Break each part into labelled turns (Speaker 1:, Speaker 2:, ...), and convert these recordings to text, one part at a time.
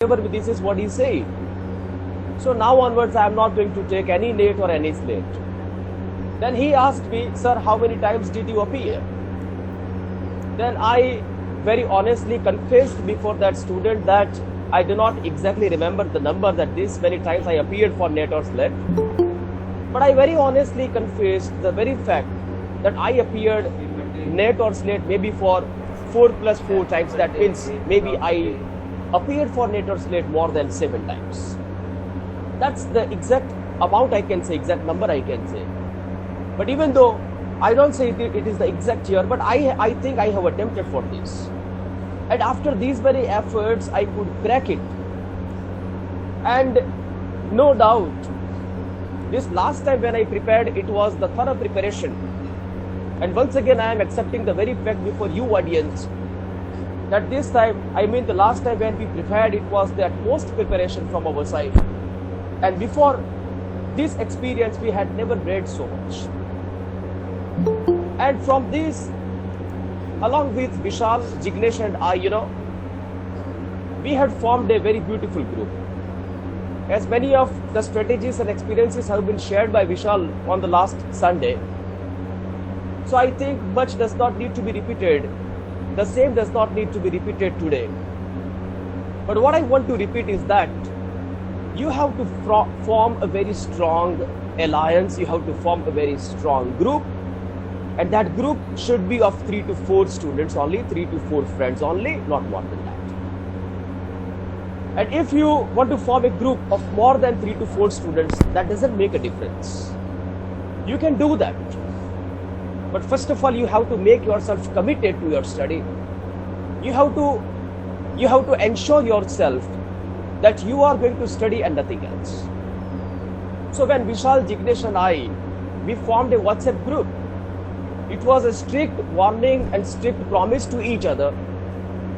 Speaker 1: whatever this is what he said. So now onwards I am not going to take any NAT or any slate. Then he asked me, sir, how many times did you appear? Then I very honestly confessed before that student that I do not exactly remember the number that this many times I appeared for NAT or slate. But I very honestly confessed the very fact that I appeared NAT or slate maybe for 4 plus 4 times. That means maybe I appeared for NAT or slate more than 7 times. That's the exact amount I can say, exact number I can say. But even though I don't say it is the exact year, but I think I have attempted for this. And after these very efforts, I could crack it. And no doubt, this last time when I prepared, it was the thorough preparation. And once again, I am accepting the very fact before you audience that this time, I mean the last time when we prepared, it was the utmost preparation from our side. And before this experience, we had never read so much. And from this, along with Vishal, Jignesh and I, we had formed a very beautiful group. As many of the strategies and experiences have been shared by Vishal on the last Sunday. So I think much does not need to be repeated. The same does not need to be repeated today. But what I want to repeat is that you have to form a very strong alliance. You have to form a very strong group. And that group should be of 3 to 4 students only, 3 to 4 friends only, not more than that. And if you want to form a group of more than 3 to 4 students, that doesn't make a difference. You can do that. But first of all, you have to make yourself committed to your study. You have to ensure yourself that you are going to study and nothing else. So when Vishal, Jignesh and I, we formed a WhatsApp group, it was a strict warning and strict promise to each other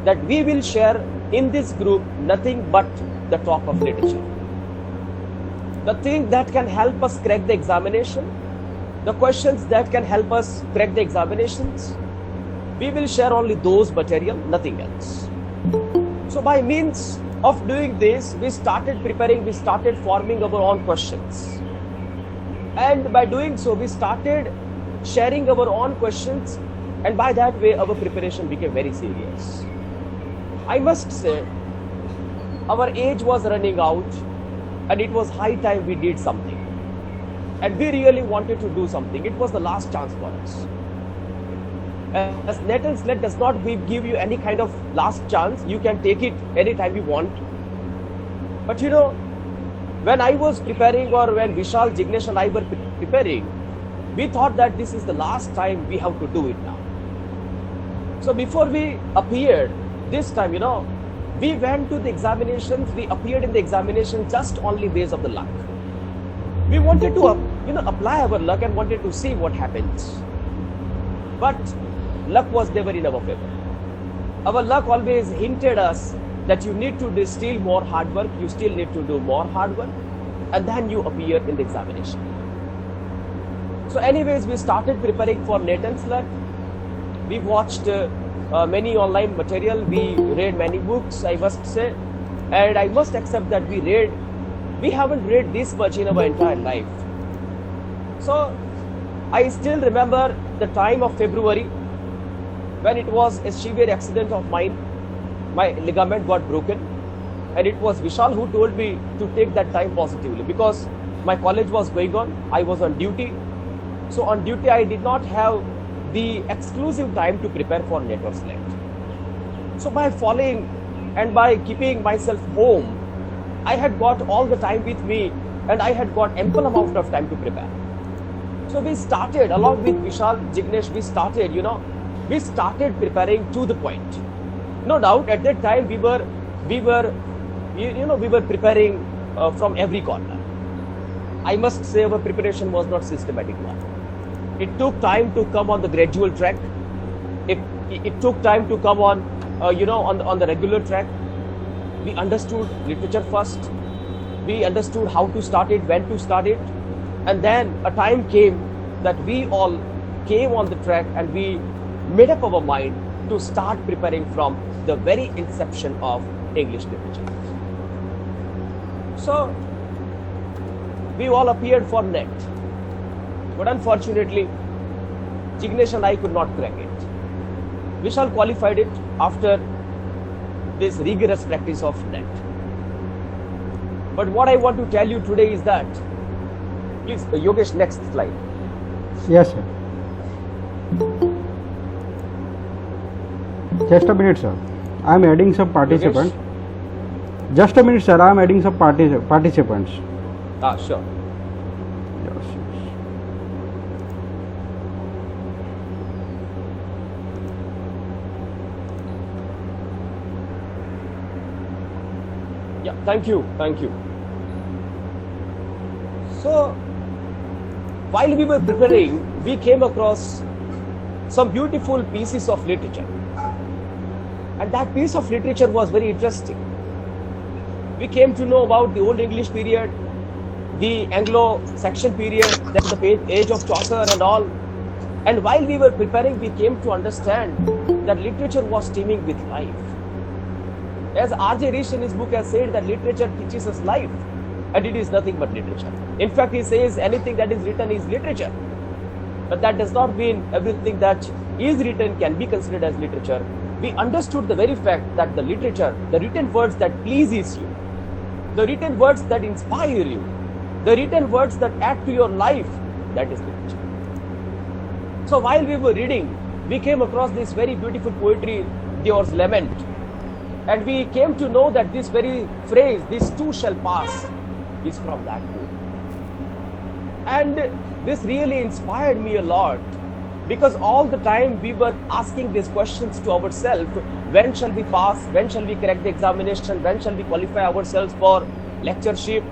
Speaker 1: that we will share in this group nothing but the talk of literature. The thing that can help us crack the examination, the questions that can help us crack the examinations, we will share only those material, nothing else. So by means of doing this, we started preparing, we started forming our own questions. And by doing so, we started sharing our own questions, and by that way our preparation became very serious. I must say, our age was running out and it was high time we did something. And we really wanted to do something. It was the last chance for us. As NAT and SLET does not give you any kind of last chance, you can take it anytime you want. But when I was preparing, or when Vishal, Jignesh and I were preparing, we thought that this is the last time we have to do it now. So before we appeared, this time, we went to the examinations, we appeared in the examination just only based on the luck. We wanted to, apply our luck and wanted to see what happens. But luck was never in our favor. Our luck always hinted us that you need to distill more hard work, you still need to do more hard work, and then you appear in the examination. So anyways, we started preparing for NAT and SLET. We watched many online material, we read many books, I must say, and I must accept that we haven't read this much in our entire life. So I still remember the time of February when it was a severe accident of mine. My ligament got broken, and it was Vishal who told me to take that time positively because my college was going on, I was on duty. So on duty, I did not have the exclusive time to prepare for NAT or SLET. So by following and by keeping myself home, I had got all the time with me and I had got ample amount of time to prepare. So we started, along with Vishal, Jignesh, we started preparing to the point. No doubt at that time we were preparing from every corner. I must say our preparation was not systematic one. It took time to come on the gradual track. It took time to come on, on the regular track. We understood literature first. We understood how to start it, when to start it. And then a time came that we all came on the track and we made up our mind to start preparing from the very inception of English literature. So we all appeared for NET, but unfortunately, Jignesh and I could not crack it. Vishal qualified it after this rigorous practice of NET. But what I want to tell you today is that, please, Yogesh, next slide.
Speaker 2: Yes, sir. Just a minute, sir. I am adding some participants. Just a minute, sir. I am adding some participants.
Speaker 1: Sure.
Speaker 2: Yes, yes.
Speaker 1: Yeah, thank you. So, while we were preparing, we came across some beautiful pieces of literature. And that piece of literature was very interesting. We came to know about the Old English period, the Anglo-Saxon period, then the age of Chaucer and all. And while we were preparing, we came to understand that literature was teeming with life. As R.J. Risch in his book has said, that literature teaches us life, and it is nothing but literature. In fact, he says anything that is written is literature. But that does not mean everything that is written can be considered as literature. We understood the very fact that the literature, the written words that pleases you, the written words that inspire you, the written words that add to your life, that is literature. So while we were reading, we came across this very beautiful poetry, Deor's Lament. And we came to know that this very phrase, "this too shall pass," is from that book. And this really inspired me a lot, because all the time we were asking these questions to ourselves: when shall we pass? When shall we crack the examination? When shall we qualify ourselves for lectureship?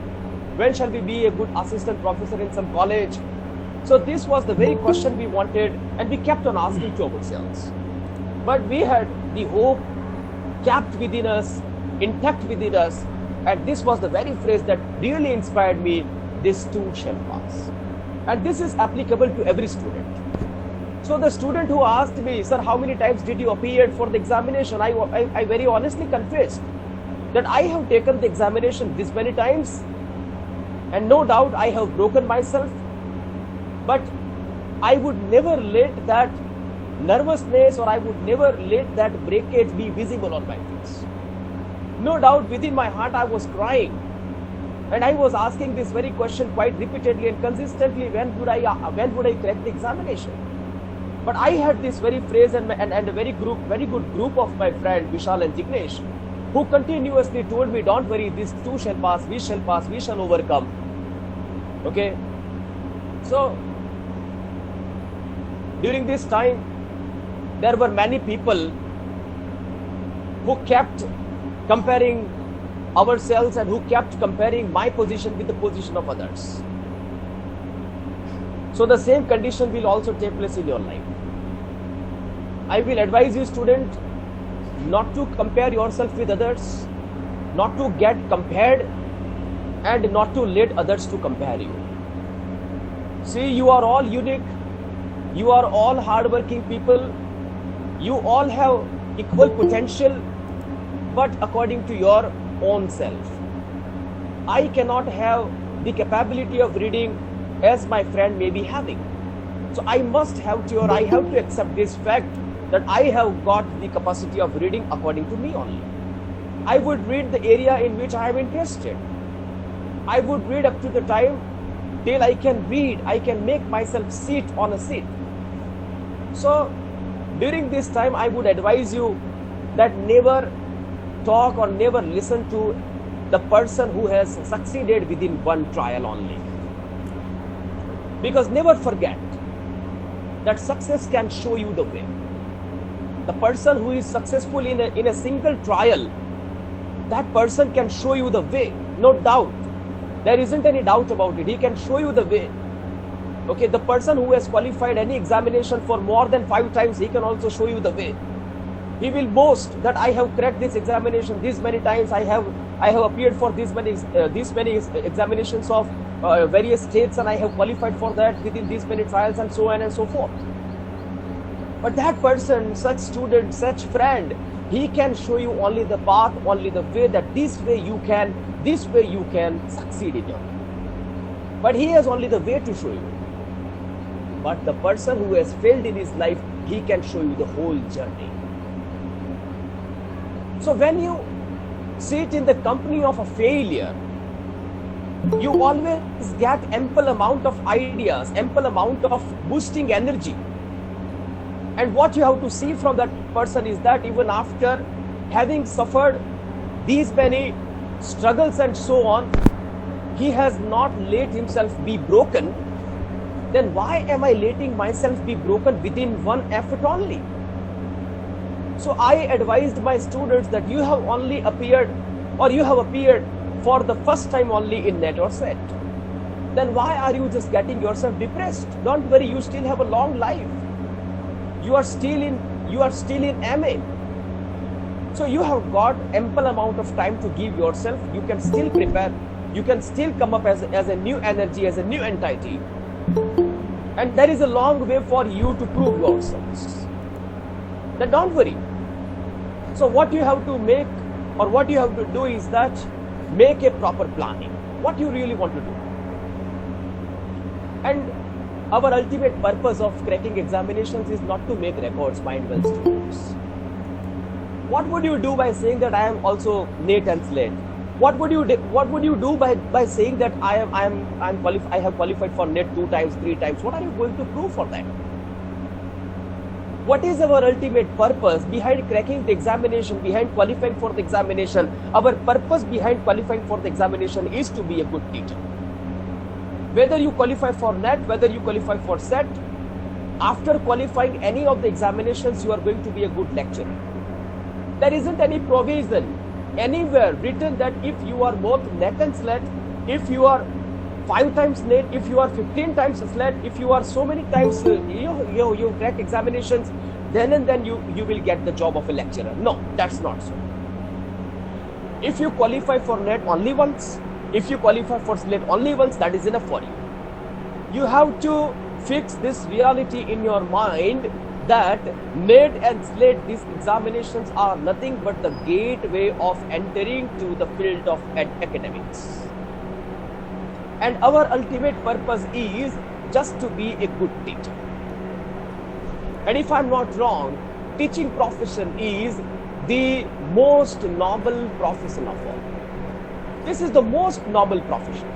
Speaker 1: When shall we be a good assistant professor in some college? So this was the very question we wanted, and we kept on asking to ourselves. But we had the hope kept within us, intact within us, and this was the very phrase that really inspired me: this too shall pass. And this is applicable to every student. So the student who asked me, "Sir, how many times did you appear for the examination?" I very honestly confessed that I have taken the examination this many times, and no doubt I have broken myself, but I would never let that nervousness, or I would never let that breakage be visible on my face. No doubt within my heart I was crying, and I was asking this very question quite repeatedly and consistently: when would I crack the examination? But I had this very phrase and a very good group of my friend Vishal and Jignesh, who continuously told me, "Don't worry, this too shall pass, we shall overcome." Okay, so during this time, there were many people who kept comparing ourselves and who kept comparing my position with the position of others. So the same condition will also take place in your life. I will advise you, student, not to compare yourself with others, not to get compared, and not to let others to compare you. See, you are all unique. You are all hardworking people. You all have equal potential, but according to your own self. I cannot have the capability of reading as my friend may be having. So I have to accept this fact that I have got the capacity of reading according to me only. I would read the area in which I am interested. I would read up to the time till I can read, I can make myself sit on a seat. So during this time, I would advise you that never talk or never listen to the person who has succeeded within one trial only. Because never forget that success can show you the way. The person who is successful in a single trial, that person can show you the way, no doubt. There isn't any doubt about it. He can show you the way. Okay, the person who has qualified any examination for more than 5 times, he can also show you the way. He will boast that I have cracked this examination this many times. I have appeared for these many examinations of various states, and I have qualified for that within these many trials, and so on and so forth. But that person, such student, such friend, He can show you only the path, only the way, that this way you can succeed in your life. But he has only the way to show you. But the person who has failed in his life, he can show you the whole journey. So when you sit in the company of a failure, you always get ample amount of ideas, ample amount of boosting energy. And what you have to see from that person is that even after having suffered these many struggles and so on, he has not let himself be broken. Then why am I letting myself be broken within one effort only? So I advised my students that you have only appeared, or you have appeared for the first time only in NET or SET. Then why are you just getting yourself depressed? Don't worry, you still have a long life. You are still in MA. So you have got ample amount of time to give yourself. You can still prepare. You can still come up as a new energy, as a new entity. And there is a long way for you to prove yourselves. Then don't worry. So what you have to make, or what you have to do is that make a proper planning. What you really want to do. And our ultimate purpose of cracking examinations is not to make records, mind well students. What would you do by saying that I am also NET and SLET? What would you do by saying that I have qualified for NET 2 times, 3 times? What are you going to prove for that? What is our ultimate purpose behind cracking the examination, behind qualifying for the examination? Our purpose behind qualifying for the examination is to be a good teacher. Whether you qualify for NET, whether you qualify for SET, after qualifying any of the examinations, you are going to be a good lecturer. There isn't any provision anywhere written that if you are both NET and SLET, if you are 5 times NET, if you are 15 times SLET, if you are so many times you crack examinations, then and then you will get the job of a lecturer. No, that's not so. If you qualify for NET only once, if you qualify for SLET only once, that is enough for you. You have to fix this reality in your mind that NET and SLET, these examinations are nothing but the gateway of entering to the field of academics. And our ultimate purpose is just to be a good teacher. And if I'm not wrong, teaching profession is the most noble profession of all. This is the most noble profession,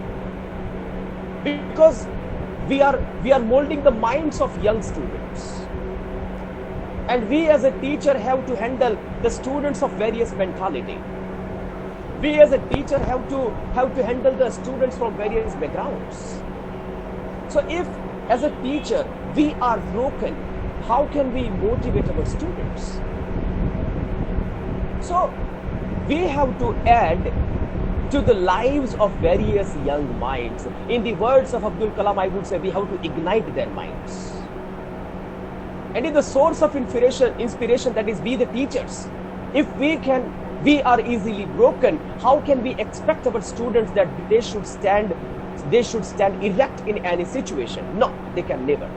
Speaker 1: because we are molding the minds of young students, and we as a teacher have to handle the students of various mentality. We as a teacher have to handle the students from various backgrounds. So if as a teacher we are broken, how can we motivate our students? So we have to add to the lives of various young minds. In the words of Abdul Kalam, I would say we have to ignite their minds. And in the source of inspiration, that is we the teachers. If we are easily broken, how can we expect our students that they should stand erect in any situation? No, they can never.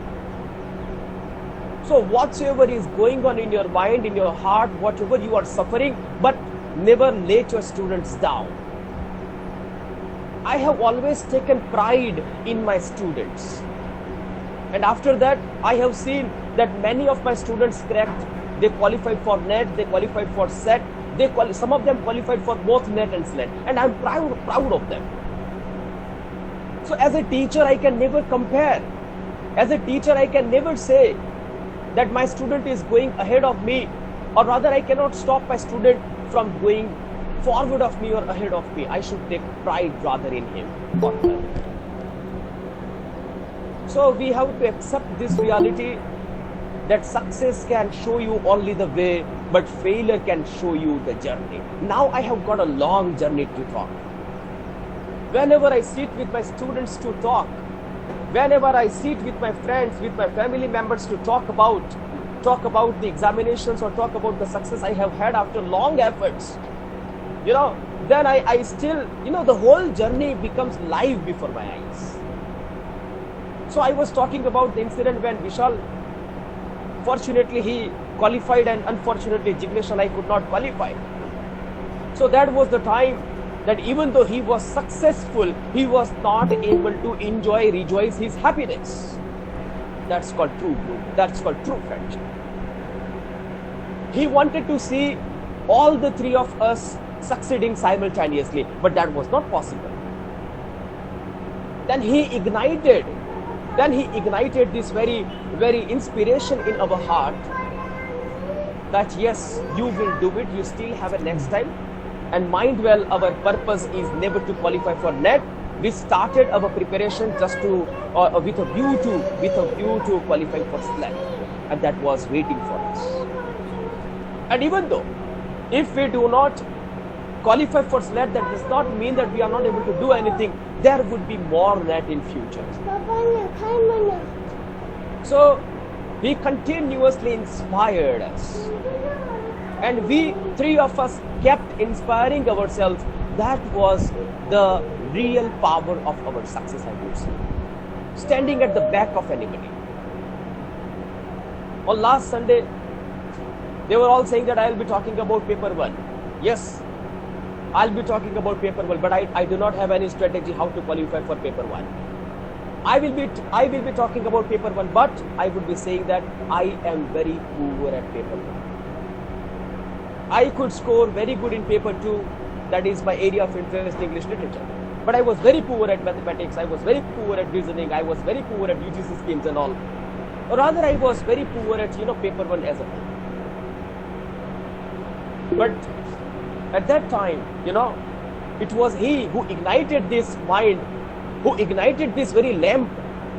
Speaker 1: So whatsoever is going on in your mind, in your heart, whatever you are suffering, but never let your students down. I have always taken pride in my students. And after that, I have seen that many of my students cracked. They qualified for NET, they qualified for SET, some of them qualified for both NET and SLET. And I'm proud of them. So as a teacher, I can never compare. As a teacher, I can never say that my student is going ahead of me, or rather I cannot stop my student from going forward of me or ahead of me. I should take pride rather in him or her. So we have to accept this reality that success can show you only the way, but failure can show you the journey. Now I have got a long journey to talk. Whenever I sit with my students to talk, whenever I sit with my friends, with my family members to talk about the examinations or talk about the success I have had after long efforts, then I still, the whole journey becomes live before my eyes. So I was talking about the incident when Vishal, fortunately qualified, and unfortunately Jignesh and I could not qualify. So that was the time that even though he was successful, he was not able to rejoice his happiness. That's called true group. That's called true friendship. He wanted to see all the three of us succeeding simultaneously, but that was not possible. Then he ignited this very, very inspiration in our heart that yes, you will do it, you still have a next time. And mind well, our purpose is never to qualify for NET. We started our preparation just to, with a view to qualify for SLET, and that was waiting for us. And even though, if we do not qualify for SLET, that does not mean that we are not able to do anything. There would be more NET in future. So he continuously inspired us, and we three of us kept inspiring ourselves. That was the real power of our success, I would say. Standing at the back of anybody. On last Sunday, they were all saying that I will be talking about paper 1. Yes, I'll be talking about paper 1, but I do not have any strategy how to qualify for paper 1. I will be talking about paper 1, but I would be saying that I am very poor at paper 1. I could score very good in paper 2, that is my area of interest, English literature. But I was very poor at mathematics, I was very poor at reasoning, I was very poor at UGC schemes and all. Or rather, I was very poor at, paper 1 as a whole. But at that time, it was he who ignited this mind, who ignited this very lamp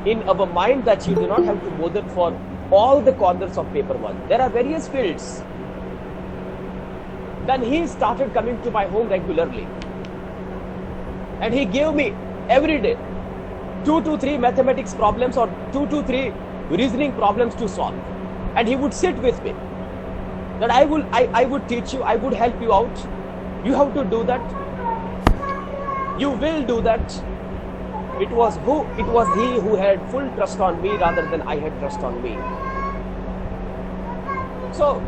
Speaker 1: in our mind that you do not have to bother for all the corners of paper 1. There are various fields. Then he started coming to my home regularly. And he gave me every day 2 to 3 mathematics problems or 2 to 3 reasoning problems to solve. And he would sit with me. That I would teach you, I would help you out. You have to do that. You will do that. It was he who had full trust on me rather than I had trust on me. So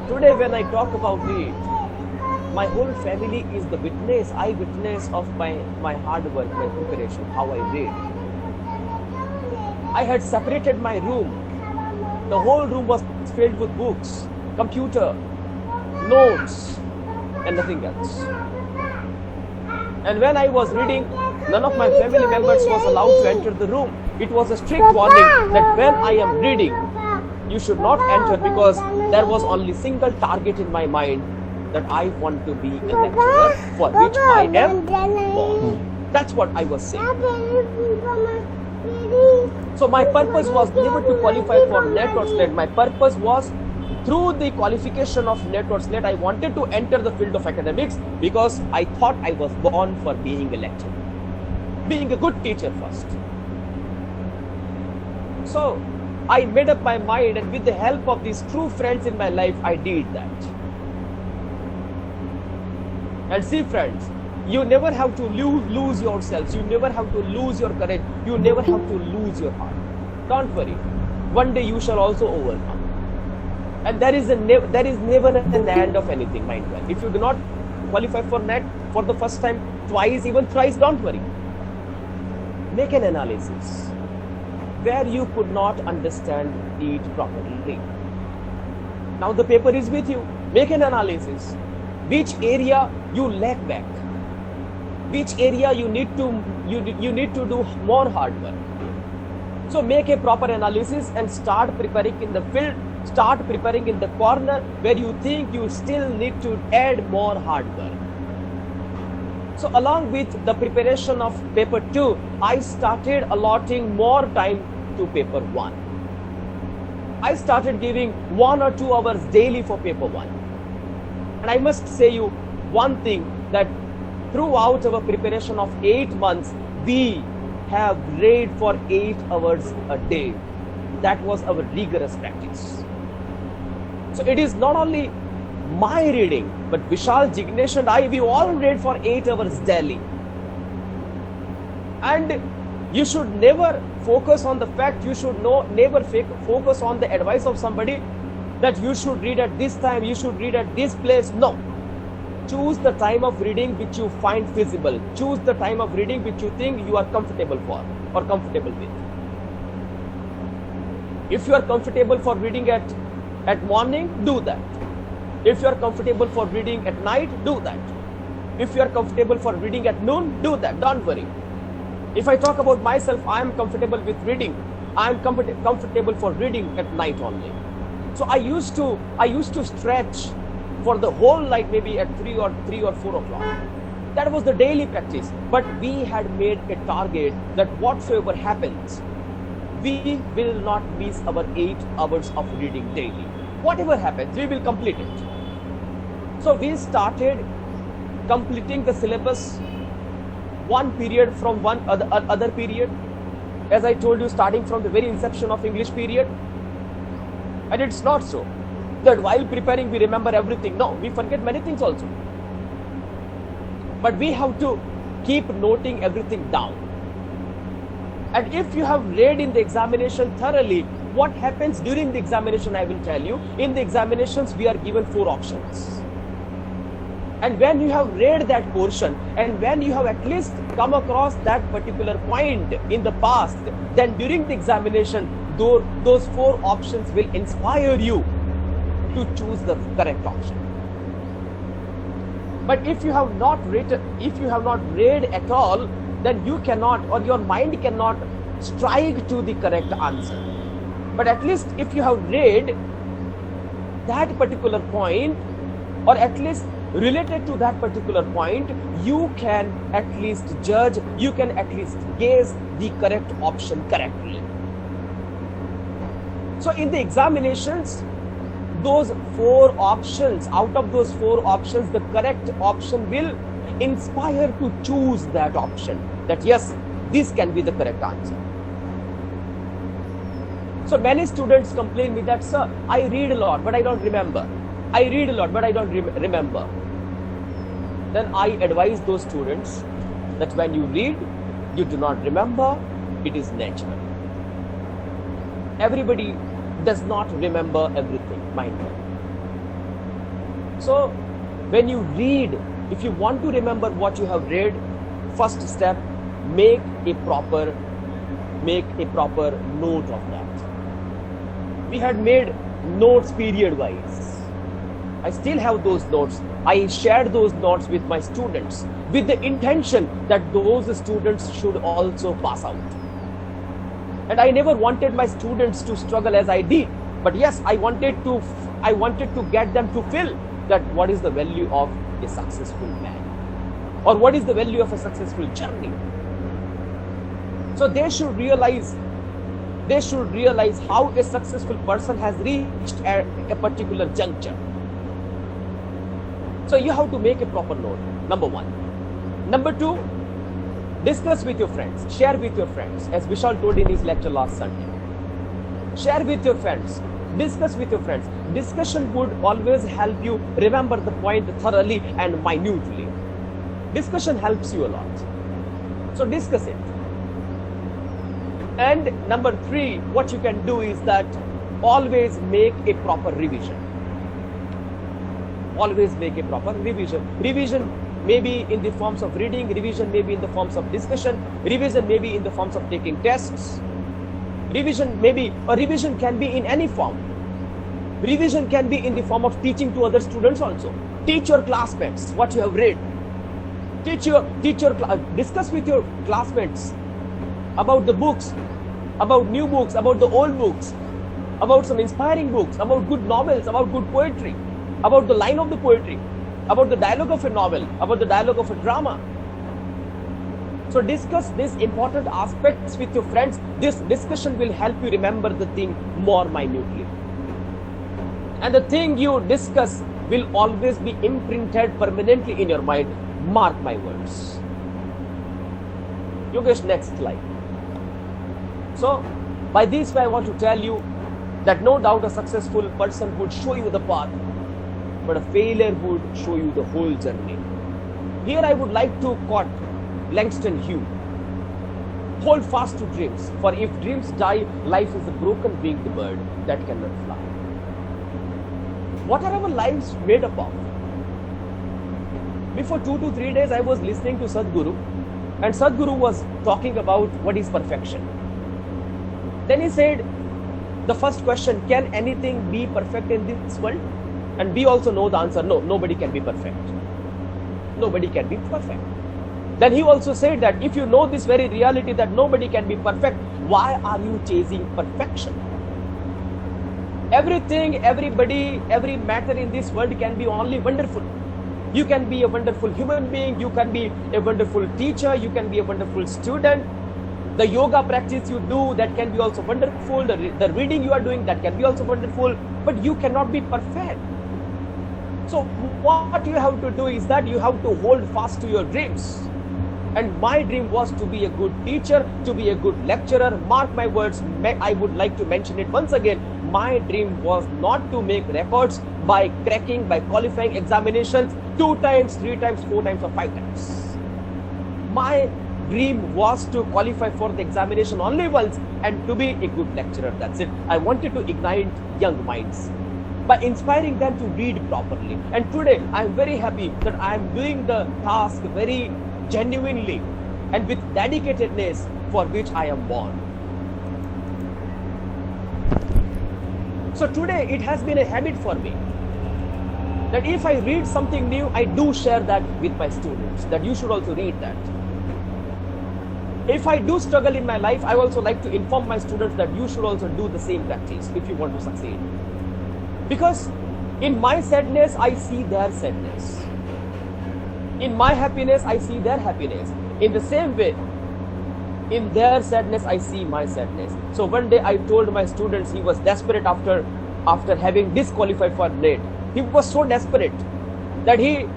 Speaker 1: today when I talk about it, my whole family is the eyewitness of my hard work, my preparation, how I read. I had separated my room. The whole room was filled with books, computer, notes, and nothing else. And when I was reading, none of my family members was allowed to enter the room. It was a strict warning that when I am reading, you should not enter, because there was only single target in my mind, that I want to be a lecturer for which I am born. That's what I was saying. So my purpose was never to qualify for NET or SLET. My purpose was, through the qualification of NET or SLET, I wanted to enter the field of academics because I thought I was born for being a lecturer, being a good teacher first. So I made up my mind, and with the help of these true friends in my life, I did that. And see, friends, you never have to lose yourselves. You never have to lose your courage. You never have to lose your heart. Don't worry. One day you shall also overcome. And there is never an end of anything, mind well. If you do not qualify for NET for the first time, twice, even thrice, don't worry. Make an analysis where you could not understand it properly. Now the paper is with you. Make an analysis. Which area you lag back? Which area you need to do more hard work? So make a proper analysis and start preparing in the field. Start preparing in the corner where you think you still need to add more hard work. So along with the preparation of paper 2, I started allotting more time to paper 1. I started giving 1 or 2 hours daily for paper 1. And I must say you one thing, that throughout our preparation of 8 months, we have read for 8 hours a day. That was our rigorous practice. So it is not only my reading, but Vishal, Jignesh and I, we all read for 8 hours daily. And you should never focus on the fact, you should never focus on the advice of somebody. that you should read at this time, you should read at this place. No. Choose the time of reading which you find feasible. Choose the time of reading which you think you are comfortable for or comfortable with. If you are comfortable for reading at morning, do that. If you are comfortable for reading at night, do that. If you are comfortable for reading at noon, do that. Don't worry. If I talk about myself, I am comfortable with reading. I am comfortable for reading at night only. So I used to stretch for the whole night, maybe at 3 or 4 o'clock. That was the daily practice. But we had made a target that whatsoever happens, we will not miss our 8 hours of reading daily. Whatever happens, we will complete it. So we started completing the syllabus one period from one other period. As I told you, starting from the very inception of English period. And it's not so that while preparing we remember everything. No, we forget many things also. But we have to keep noting everything down. And if you have read in the examination thoroughly, what happens during the examination, I will tell you. In the examinations, we are given 4 options. And when you have read that portion, and when you have at least come across that particular point in the past, then during the examination, those 4 options will inspire you to choose the correct option. But if you have not read at all, then you cannot, or your mind cannot strike to the correct answer. But at least if you have read that particular point, or at least related to that particular point, you can at least judge, you can at least guess the correct option correctly. So in the examinations, those 4 options, out of those 4 options, the correct option will inspire to choose that option, that yes, this can be the correct answer. So many students complain me that, sir, I read a lot, but I don't remember. I read a lot, but I don't remember. Then I advise those students that when you read, you do not remember, it is natural. Everybody does not remember everything, mind you. So when you read, if you want to remember what you have read, first step, make a proper note of that. We had made notes period wise. I still have those notes. I shared those notes with my students with the intention that those students should also pass out. And I never wanted my students to struggle as I did. But yes, I wanted to get them to feel that what is the value of a successful man, or what is the value of a successful journey. So they should realize how a successful person has reached at a particular juncture. So you have to make a proper note, number 1. Number 2, discuss with your friends, share with your friends, as Vishal told in his lecture last Sunday. Share with your friends, discuss with your friends. Discussion would always help you remember the point thoroughly and minutely. Discussion helps you a lot. So discuss it. And number 3, what you can do is that always make a proper revision. Always make a proper revision. Revision may be in the forms of reading, revision may be in the forms of discussion, revision may be in the forms of taking tests. Revision can be in any form. Revision can be in the form of teaching to other students also. Teach your classmates what you have read. Discuss with your classmates about the books, about new books, about the old books, about some inspiring books, about good novels, about good poetry, about the line of the poetry, about the dialogue of a novel, about the dialogue of a drama. So discuss these important aspects with your friends. This discussion will help you remember the thing more minutely. And the thing you discuss will always be imprinted permanently in your mind. Mark my words. Yogesh, next slide. So, by this way I want to tell you that no doubt a successful person would show you the path, but a failure would show you the whole journey. Here I would like to quote Langston Hughes. Hold fast to dreams, for if dreams die, life is a broken winged bird that cannot fly. What are our lives made up of? Before 2 to 3 days, I was listening to Sadhguru, and Sadhguru was talking about what is perfection. Then he said, the first question, can anything be perfect in this world? And we also know the answer, no, nobody can be perfect. Nobody can be perfect. Then he also said that if you know this very reality that nobody can be perfect, why are you chasing perfection? Everything, everybody, every matter in this world can be only wonderful. You can be a wonderful human being, you can be a wonderful teacher, you can be a wonderful student. The yoga practice you do, that can be also wonderful. The reading you are doing, that can be also wonderful. But you cannot be perfect. So what you have to do is that you have to hold fast to your dreams. And my dream was to be a good teacher, to be a good lecturer. Mark my words, I would like to mention it once again. My dream was not to make records by cracking, by qualifying examinations 2 times, 3 times, 4 times or 5 times. My dream was to qualify for the examination only once and to be a good lecturer. That's it. I wanted to ignite young minds by inspiring them to read properly. And today I am very happy that I am doing the task very genuinely and with dedicatedness for which I am born. So today it has been a habit for me that if I read something new, I do share that with my students, that you should also read that. If I do struggle in my life, I also like to inform my students that you should also do the same practice if you want to succeed. Because in my sadness, I see their sadness. In my happiness, I see their happiness. In the same way, in their sadness, I see my sadness. So one day I told my students, he was desperate after having disqualified for NET. He was so desperate that he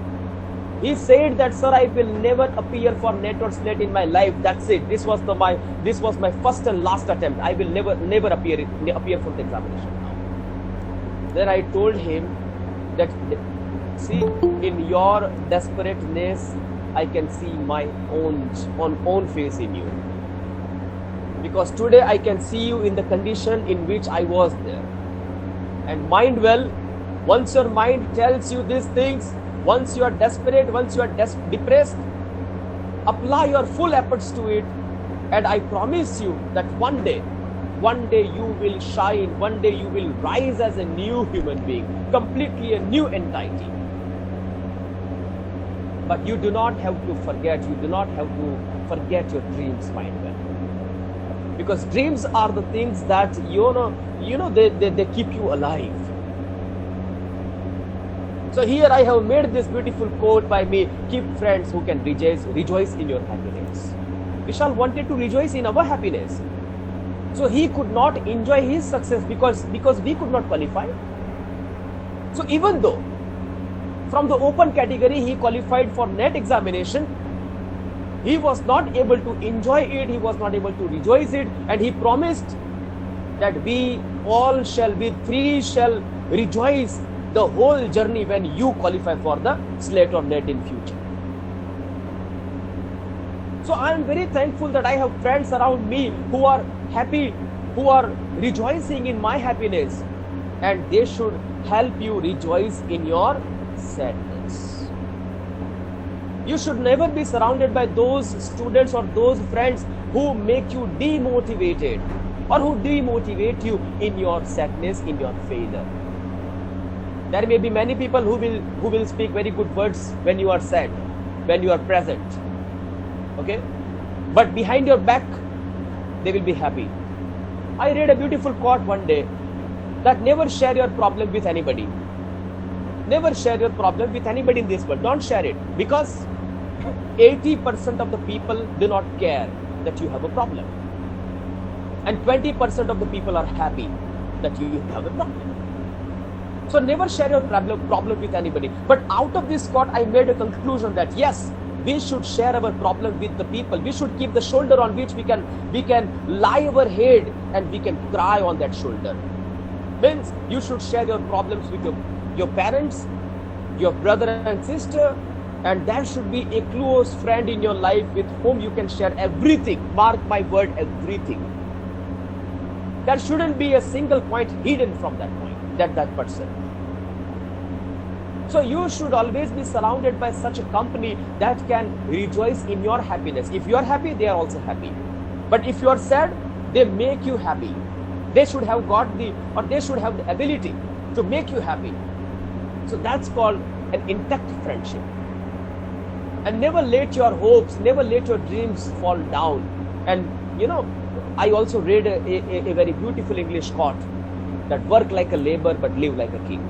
Speaker 1: said that, sir, I will never appear for NET or SLET in my life. That's it. This was my first and last attempt. I will never appear for the examination now. Then I told him that, see, in your desperateness, I can see my own face in you. Because today I can see you in the condition in which I was there. And mind well, once your mind tells you these things, once you are desperate, once you are depressed, apply your full efforts to it, and I promise you that one day you will shine, one day you will rise as a new human being, completely a new entity. But you do not have to forget your dreams, mind well. Because dreams are the things that, they keep you alive. So here I have made this beautiful quote by me: keep friends who can rejoice in your happiness. Vishal wanted to rejoice in our happiness. So he could not enjoy his success because we could not qualify. So even though from the open category he qualified for NET examination, he was not able to enjoy it, he was not able to rejoice it, and he promised that we three shall rejoice the whole journey when you qualify for the SLET or NET in future. So I am very thankful that I have friends around me who are happy, who are rejoicing in my happiness, and they should help you rejoice in your sadness. You should never be surrounded by those students or those friends who make you demotivated or who demotivate you in your sadness, in your failure. There may be many people who will speak very good words when you are sad, when you are present. Okay? But behind your back, they will be happy. I read a beautiful quote one day that never share your problem with anybody. Never share your problem with anybody in this world. Don't share it, because 80% of the people do not care that you have a problem. And 20% of the people are happy that you have a problem. So never share your problem with anybody. But out of this quote, I made a conclusion that yes, we should share our problem with the people. We should keep the shoulder on which we can lie our head and we can cry on that shoulder. Means you should share your problems with your parents, your brother and sister, and there should be a close friend in your life with whom you can share everything. Mark my word, everything. There shouldn't be a single point hidden from that point, that person. So you should always be surrounded by such a company that can rejoice in your happiness. If you are happy, they are also happy. But if you are sad, they make you happy. They should have they should have the ability to make you happy. So that's called an intact friendship. And never let your hopes, never let your dreams fall down. And I also read a very beautiful English quote that work like a labor but live like a king.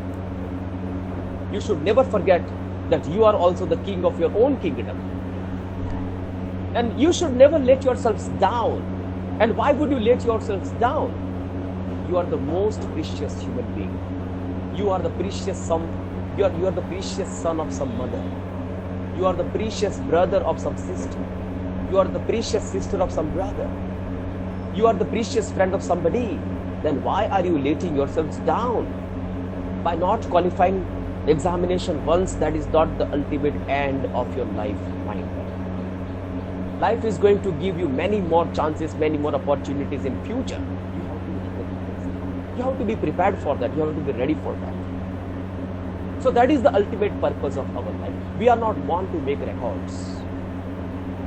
Speaker 1: You should never forget that you are also the king of your own kingdom. And you should never let yourselves down. And why would you let yourselves down? You are the most precious human being. You are the precious son. You are the precious son of some mother. You are the precious brother of some sister. You are the precious sister of some brother. You are the precious friend of somebody. Then why are you letting yourselves down by not qualifying examination once? That is not the ultimate end of your life, mind. Life is going to give you many more chances, many more opportunities in future. You have to be prepared for that. You have to be ready for that. So that is the ultimate purpose of our life. We are not born to make records.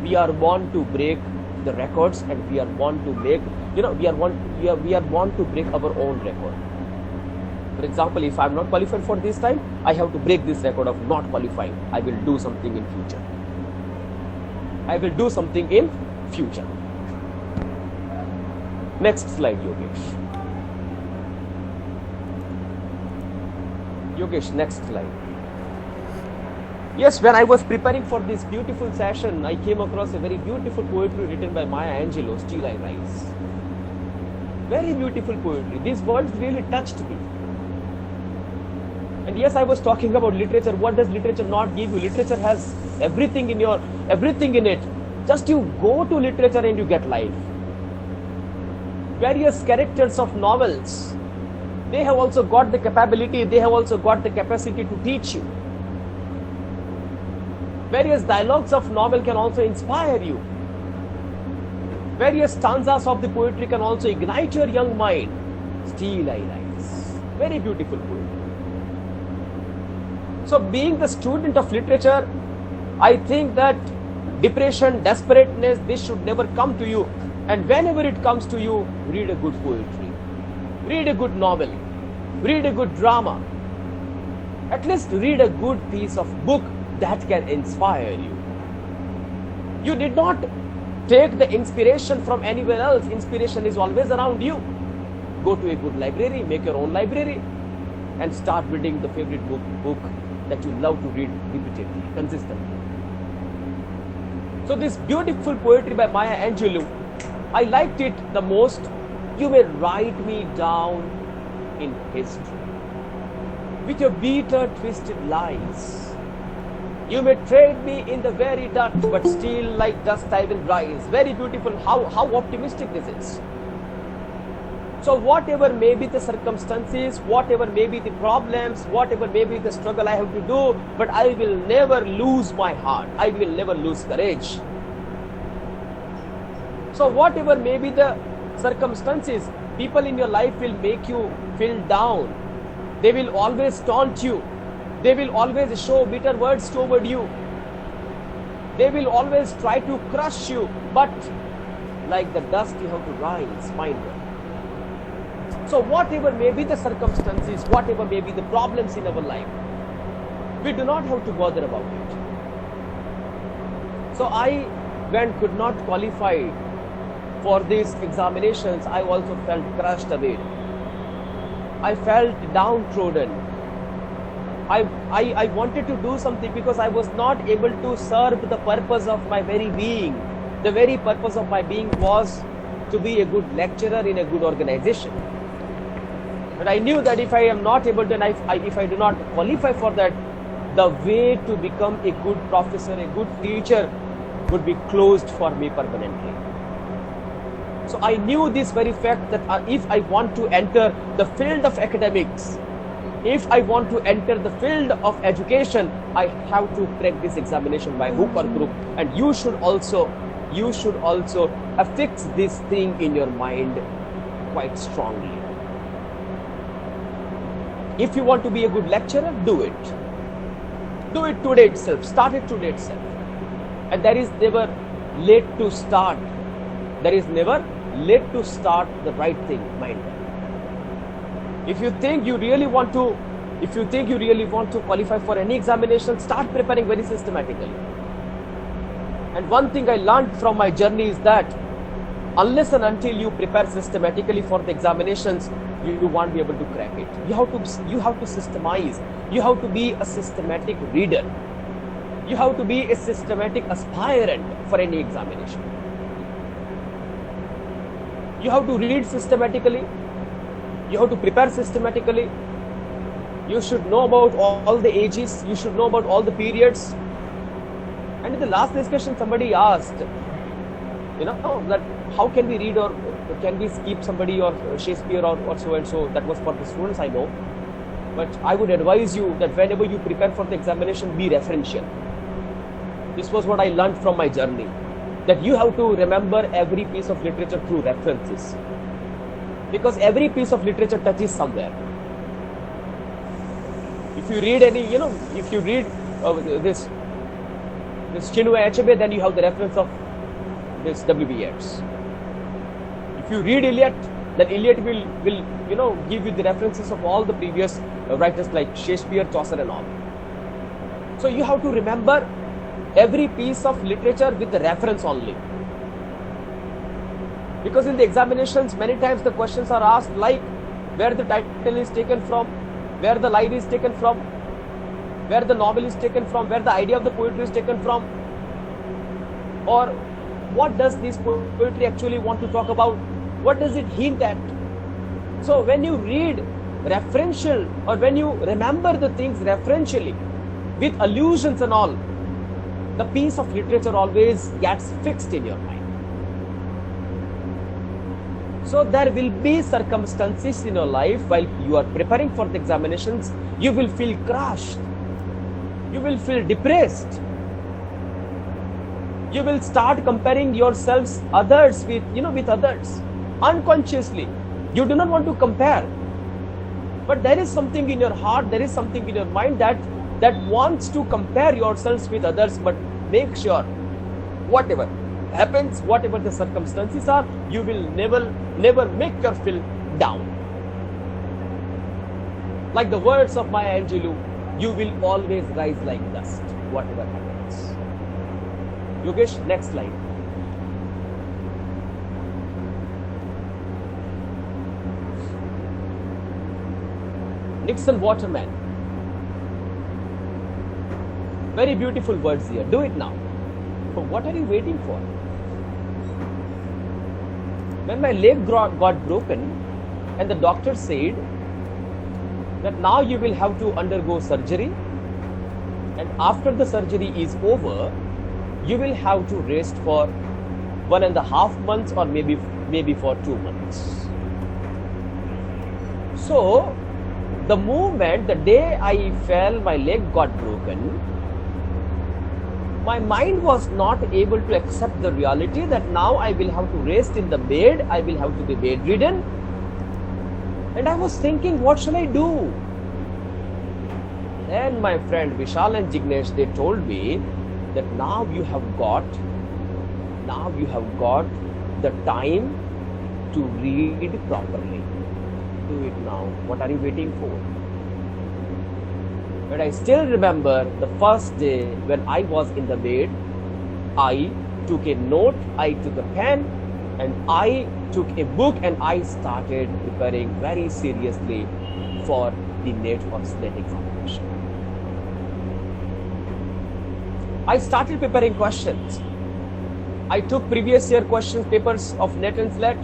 Speaker 1: We are born to break the records, and we are born to make, we are born to break our own record. For example, if I am not qualified for this time, I have to break this record of not qualifying. I will do something in future. I will do something in future. Next slide, Yogesh. Yogesh, next slide. Yes, when I was preparing for this beautiful session, I came across a very beautiful poetry written by Maya Angelou, Still I Rise. Very beautiful poetry. These words really touched me. And yes, I was talking about literature. What does literature not give you? Literature has everything in it. Just you go to literature and you get life. Various characters of novels, they have also got the capability, they have also got the capacity to teach you. Various dialogues of novel can also inspire you. Various stanzas of the poetry can also ignite your young mind. Still I rise. Very beautiful poetry. So being the student of literature, I think that depression, desperateness, this should never come to you. And whenever it comes to you, read a good poetry. Read a good novel. Read a good drama. At least read a good piece of book that can inspire you. You did not take the inspiration from anywhere else. Inspiration is always around you. Go to a good library, make your own library, and start reading the favorite book that you love to read repeatedly, consistently. So this beautiful poetry by Maya Angelou, I liked it the most. You may write me down in history with your bitter, twisted lies. You may trade me in the very dust, but still like dust I will rise. Very beautiful. How optimistic this is. So whatever may be the circumstances, whatever may be the problems, whatever may be the struggle I have to do, but I will never lose my heart. I will never lose courage. So whatever may be the circumstances, people in your life will make you feel down. They will always taunt you. They will always show bitter words toward you. They will always try to crush you. But like the dust, you have to rise, mind you. So whatever may be the circumstances, whatever may be the problems in our life, we do not have to bother about it. So when could not qualify for these examinations, I also felt crushed away. I felt downtrodden. I wanted to do something because I was not able to serve the purpose of my very being. The very purpose of my being was to be a good lecturer in a good organization. But I knew that if I am not able to, and if I do not qualify for that, the way to become a good professor, a good teacher would be closed for me permanently. So I knew this very fact that if I want to enter the field of academics, if I want to enter the field of education, I have to crack this examination by hook or crook. And you should also affix this thing in your mind quite strongly. If you want to be a good lecturer, do it. Do it today itself. Start it today itself. And there is never late to start. There is never late to start the right thing, mind. If you think you really want to qualify for any examination, start preparing very systematically. And one thing I learned from my journey is that unless and until you prepare systematically for the examinations, you won't be able to crack it. You have to systemize. You have to be a systematic reader. You have to be a systematic aspirant for any examination. You have to read systematically. You have to prepare systematically. You should know about all the ages. You should know about all the periods. And in the last discussion, somebody asked, that how can we read, or can we skip somebody or Shakespeare or so and so. That was for the students, I know. But I would advise you that whenever you prepare for the examination, be referential. This was what I learned from my journey. That you have to remember every piece of literature through references. Because every piece of literature touches somewhere. If you read this Chinua Achebe, then you have the reference of this W.B. Yeats. If you read Eliot, then Eliot will give you the references of all the previous writers like Shakespeare, Chaucer and all. So you have to remember every piece of literature with the reference only. Because in the examinations, many times the questions are asked like where the title is taken from, where the line is taken from, where the novel is taken from, where the idea of the poetry is taken from, or what does this poetry actually want to talk about, what does it hint at. So when you read referential, or when you remember the things referentially with allusions and all, the piece of literature always gets fixed in your mind. So there will be circumstances in your life while you are preparing for the examinations, you will feel crushed, you will feel depressed, you will start comparing yourselves others with others unconsciously. You do not want to compare, but there is something in your heart, there is something in your mind that wants to compare yourselves with others. But make sure, whatever happens, whatever the circumstances are, you will never make yourself feel down. Like the words of Maya Angelou, you will always rise like dust, whatever happens. Yogesh, next slide. Nixon Waterman. Very beautiful words here. Do it now. What are you waiting for? When my leg got broken and the doctor said that now you will have to undergo surgery, and after the surgery is over, you will have to rest for 1.5 months or maybe for 2 months. So the day I fell, my leg got broken, my mind was not able to accept the reality that now I will have to rest in the bed, I will have to be bedridden. And I was thinking, what shall I do? Then my friend Vishal and Jignesh, they told me that now you have got the time to read properly. Do it now. What are you waiting for? But I still remember the first day when I was in the bed, I took a note, I took a pen, and I took a book, and I started preparing very seriously for the NET or SLET examination. I started preparing questions. I took previous year question papers of NET and SLET.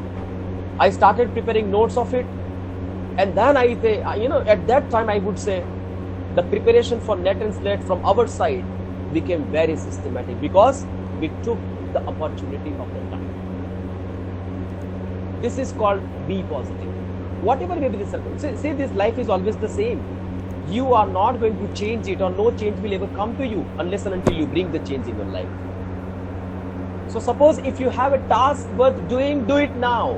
Speaker 1: I started preparing notes of it. And then at that time I would say the preparation for NET and SLET from our side became very systematic because we took the opportunity of the time. This is called be positive. Whatever may be the circumstance, say this life is always the same. You are not going to change it, or no change will ever come to you unless and until you bring the change in your life. So suppose if you have a task worth doing, do it now.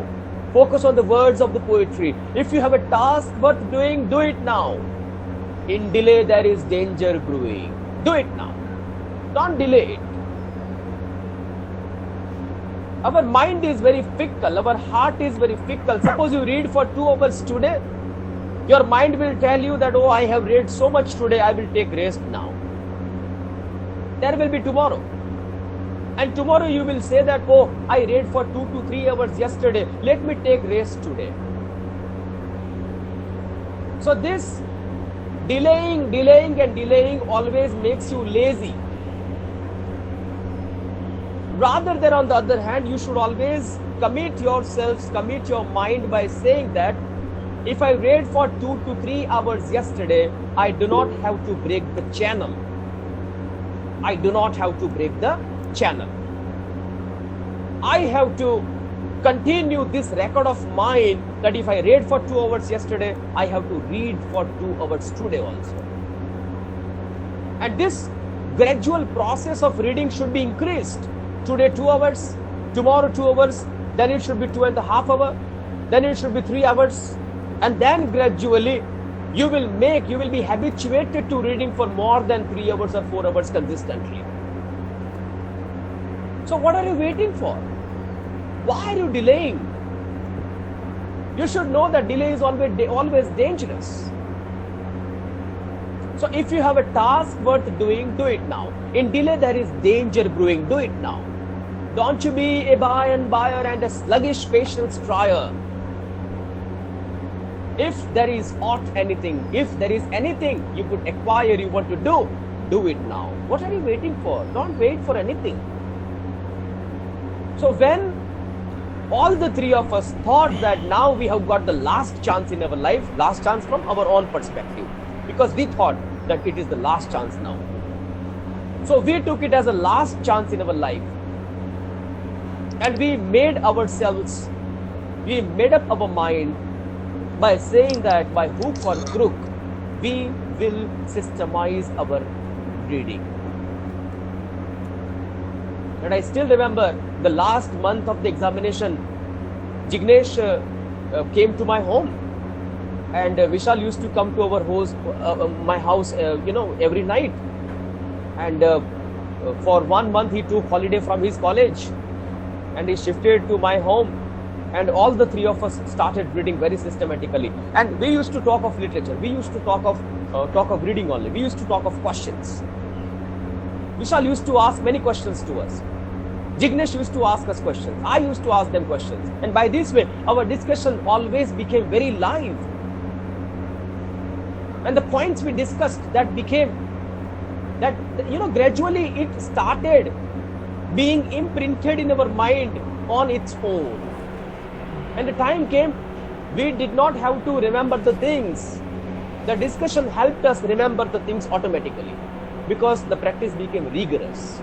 Speaker 1: Focus on the words of the poetry. If you have a task worth doing, do it now. In delay there is danger brewing. Do it now. Don't delay it. Our mind is very fickle. Our heart is very fickle. Suppose you read for 2 hours today, your mind will tell you that, oh, I have read so much today, I will take rest now. There will be tomorrow. And tomorrow you will say that, oh, I read for 2 to 3 hours yesterday, let me take rest today. So this delaying always makes you lazy. Rather than, on the other hand, you should always commit yourselves, commit your mind by saying that if I read for 2 to 3 hours yesterday, I do not have to break the channel. I do not have to break the channel. I have to continue this record of mine that if I read for 2 hours yesterday, I have to read for 2 hours today also. And this gradual process of reading should be increased. Today 2 hours, tomorrow 2 hours, then it should be 2.5 hours, then it should be 3 hours, and then gradually you will be habituated to reading for more than 3 hours or 4 hours consistently. So what are you waiting for? Why are you delaying? You should know that delay is always dangerous. So if you have a task worth doing, do it now. In delay there is danger brewing, do it now. Don't you be a buyer and a sluggish patience trier. If there is anything you could acquire, you want to do it now. What are you waiting for? Don't wait for anything. So when all the three of us thought that now we have got the last chance in our life, last chance from our own perspective, because we thought that it is the last chance now. So we took it as a last chance in our life, and we made up our mind by saying that by hook or crook, we will systemize our reading. And I still remember the last month of the examination, Jignesh came to my home, and Vishal used to come to our my house, every night. And for 1 month he took holiday from his college, and he shifted to my home, and all the three of us started reading very systematically. And we used to talk of literature. We used to talk of reading only. We used to talk of questions. Vishal used to ask many questions to us. Jignesh used to ask us questions. I used to ask them questions. And by this way, our discussion always became very live. And the points we discussed, gradually it started being imprinted in our mind on its own. And the time came, we did not have to remember the things. The discussion helped us remember the things automatically, because the practice became rigorous.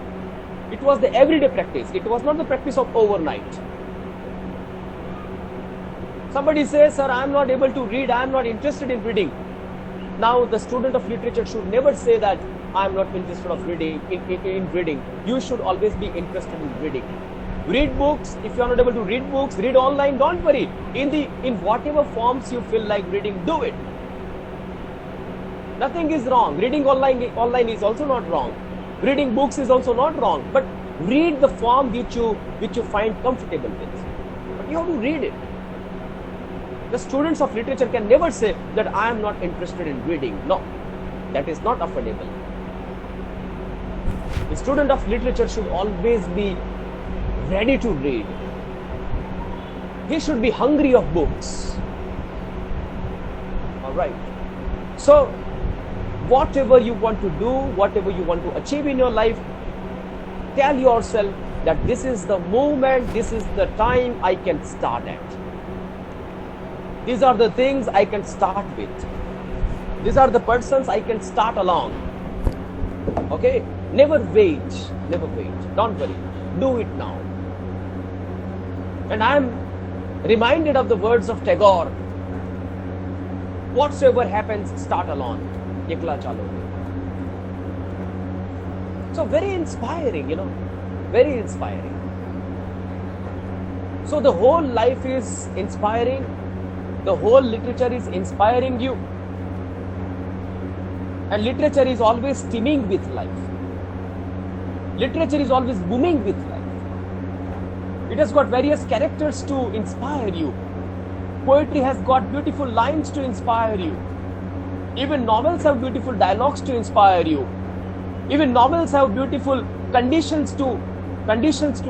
Speaker 1: It was the everyday practice. It was not the practice of overnight. Somebody says, sir, I am not able to read, I am not interested in reading. Now the student of literature should never say that I am not interested in reading. You should always be interested in reading. Read books. If you are not able to read books, read online. Don't worry. In whatever forms you feel like reading, do it. Nothing is wrong. Reading online is also not wrong. Reading books is also not wrong. But read the form which you find comfortable with. But you have to read it. The students of literature can never say that I am not interested in reading. No, that is not affordable. The student of literature should always be ready to read. He should be hungry of books. Alright. So, whatever you want to do, whatever you want to achieve in your life, tell yourself that this is the moment, this is the time I can start at. These are the things I can start with. These are the persons I can start along. Okay? Never wait. Don't worry. Do it now. And I am reminded of the words of Tagore. Whatsoever happens, start alone. Ekla chalo. So very inspiring, very inspiring. So the whole life is inspiring. The whole literature is inspiring you. And literature is always teeming with life. Literature is always booming with life. It has got various characters to inspire you. Poetry has got beautiful lines to inspire you. Even novels have beautiful dialogues to inspire you. Even novels have beautiful conditions to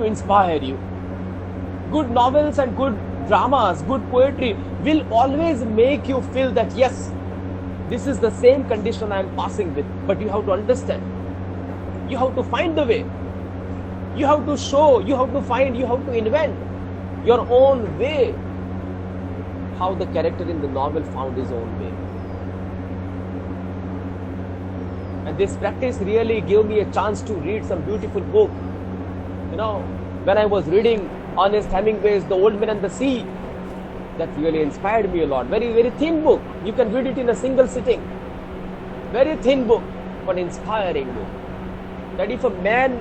Speaker 1: inspire you. Good novels and good dramas, good poetry will always make you feel that yes, this is the same condition I am passing with. But you have to understand. You have to find the way. You have to show, you have to find, you have to invent your own way. How the character in the novel found his own way. And this practice really gave me a chance to read some beautiful book. You know, when I was reading Ernest Hemingway's The Old Man and the Sea, that really inspired me a lot. Very, very thin book. You can read it in a single sitting. Very thin book, but inspiring book. That if a man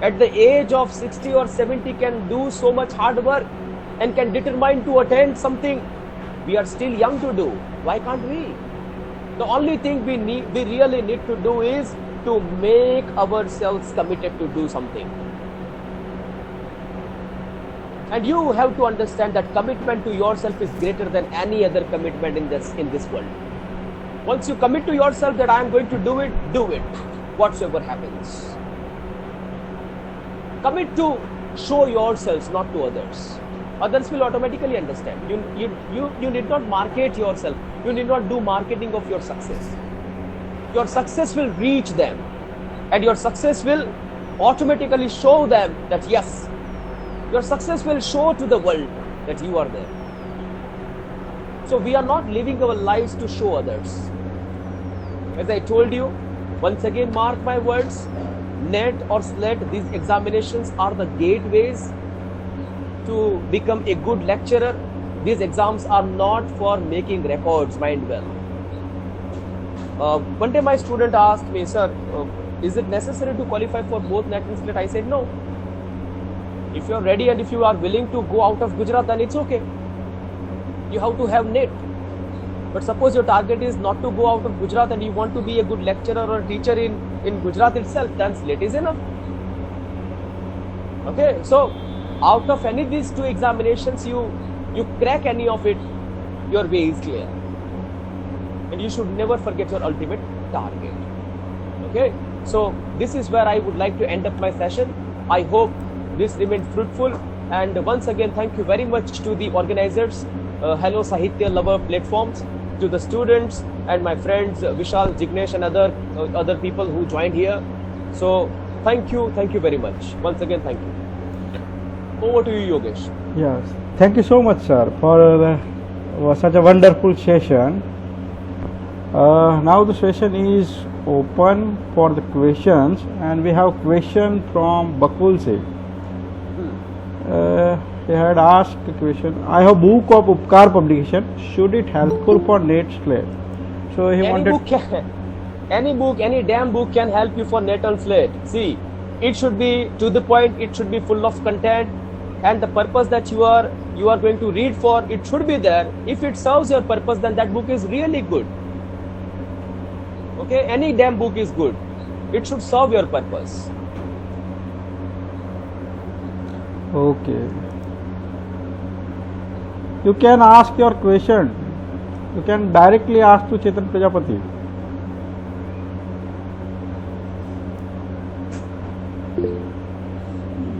Speaker 1: at the age of 60 or 70 can do so much hard work and can determine to attain something we are still young to do, why can't we? The only thing we really need to do is to make ourselves committed to do something. And you have to understand that commitment to yourself is greater than any other commitment in this world. Once you commit to yourself that I am going to do it, whatsoever happens. Commit to show yourselves, not to others. Others will automatically understand. You need not market yourself. You need not do marketing of your success. Your success will reach them, and your success will automatically show them that yes, your success will show to the world that you are there. So we are not living our lives to show others. As I told you, once again, mark my words, NET or SLET, these examinations are the gateways to become a good lecturer. These exams are not for making records, mind well. One day my student asked me, sir, is it necessary to qualify for both NET and SLET? I said no. If you are ready and if you are willing to go out of Gujarat, then it's okay. You have to have NET. But suppose your target is not to go out of Gujarat and you want to be a good lecturer or teacher in Gujarat itself, then SLET is enough. Okay, so out of any of these two examinations, you crack any of it, your way is clear. And you should never forget your ultimate target. Okay, so this is where I would like to end up my session. I hope this remained fruitful, and once again thank you very much to the organizers, Hello Sahitya Lover platforms, to the students and my friends Vishal, Jignesh and other people who joined here. So thank you very much. Once again thank you. Over to you, Yogesh.
Speaker 2: Yes, thank you so much, sir, for such a wonderful session. Now the session is open for the questions, and we have question from Bakul Singh. He had asked a question. I have book of Upkar publication. Should it helpful for NET SLET? So he wanted.
Speaker 1: Any damn book can help you for NET and SLET. See, it should be to the point. It should be full of content, and the purpose that you are going to read for, it should be there. If it serves your purpose, then that book is really good. Okay, any damn book is good. It should serve your purpose.
Speaker 2: Okay. You can ask your question. You can directly ask to Chetan Prajapati.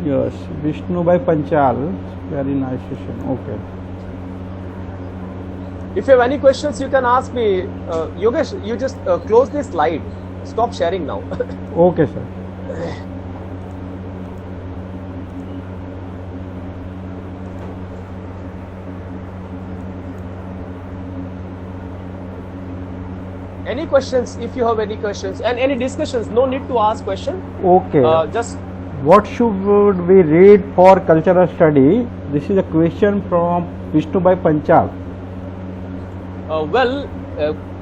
Speaker 2: Yes, Vishnu by Panchal. Very nice session. Okay.
Speaker 1: If you have any questions, you can ask me. Yogesh, you just close this slide. Stop sharing now.
Speaker 2: Okay, sir.
Speaker 1: Any questions? If you have any questions and any discussions, no need to ask question.
Speaker 2: Okay.
Speaker 1: Just.
Speaker 2: What should we read for cultural study? This is a question from Vishnu by Panchal.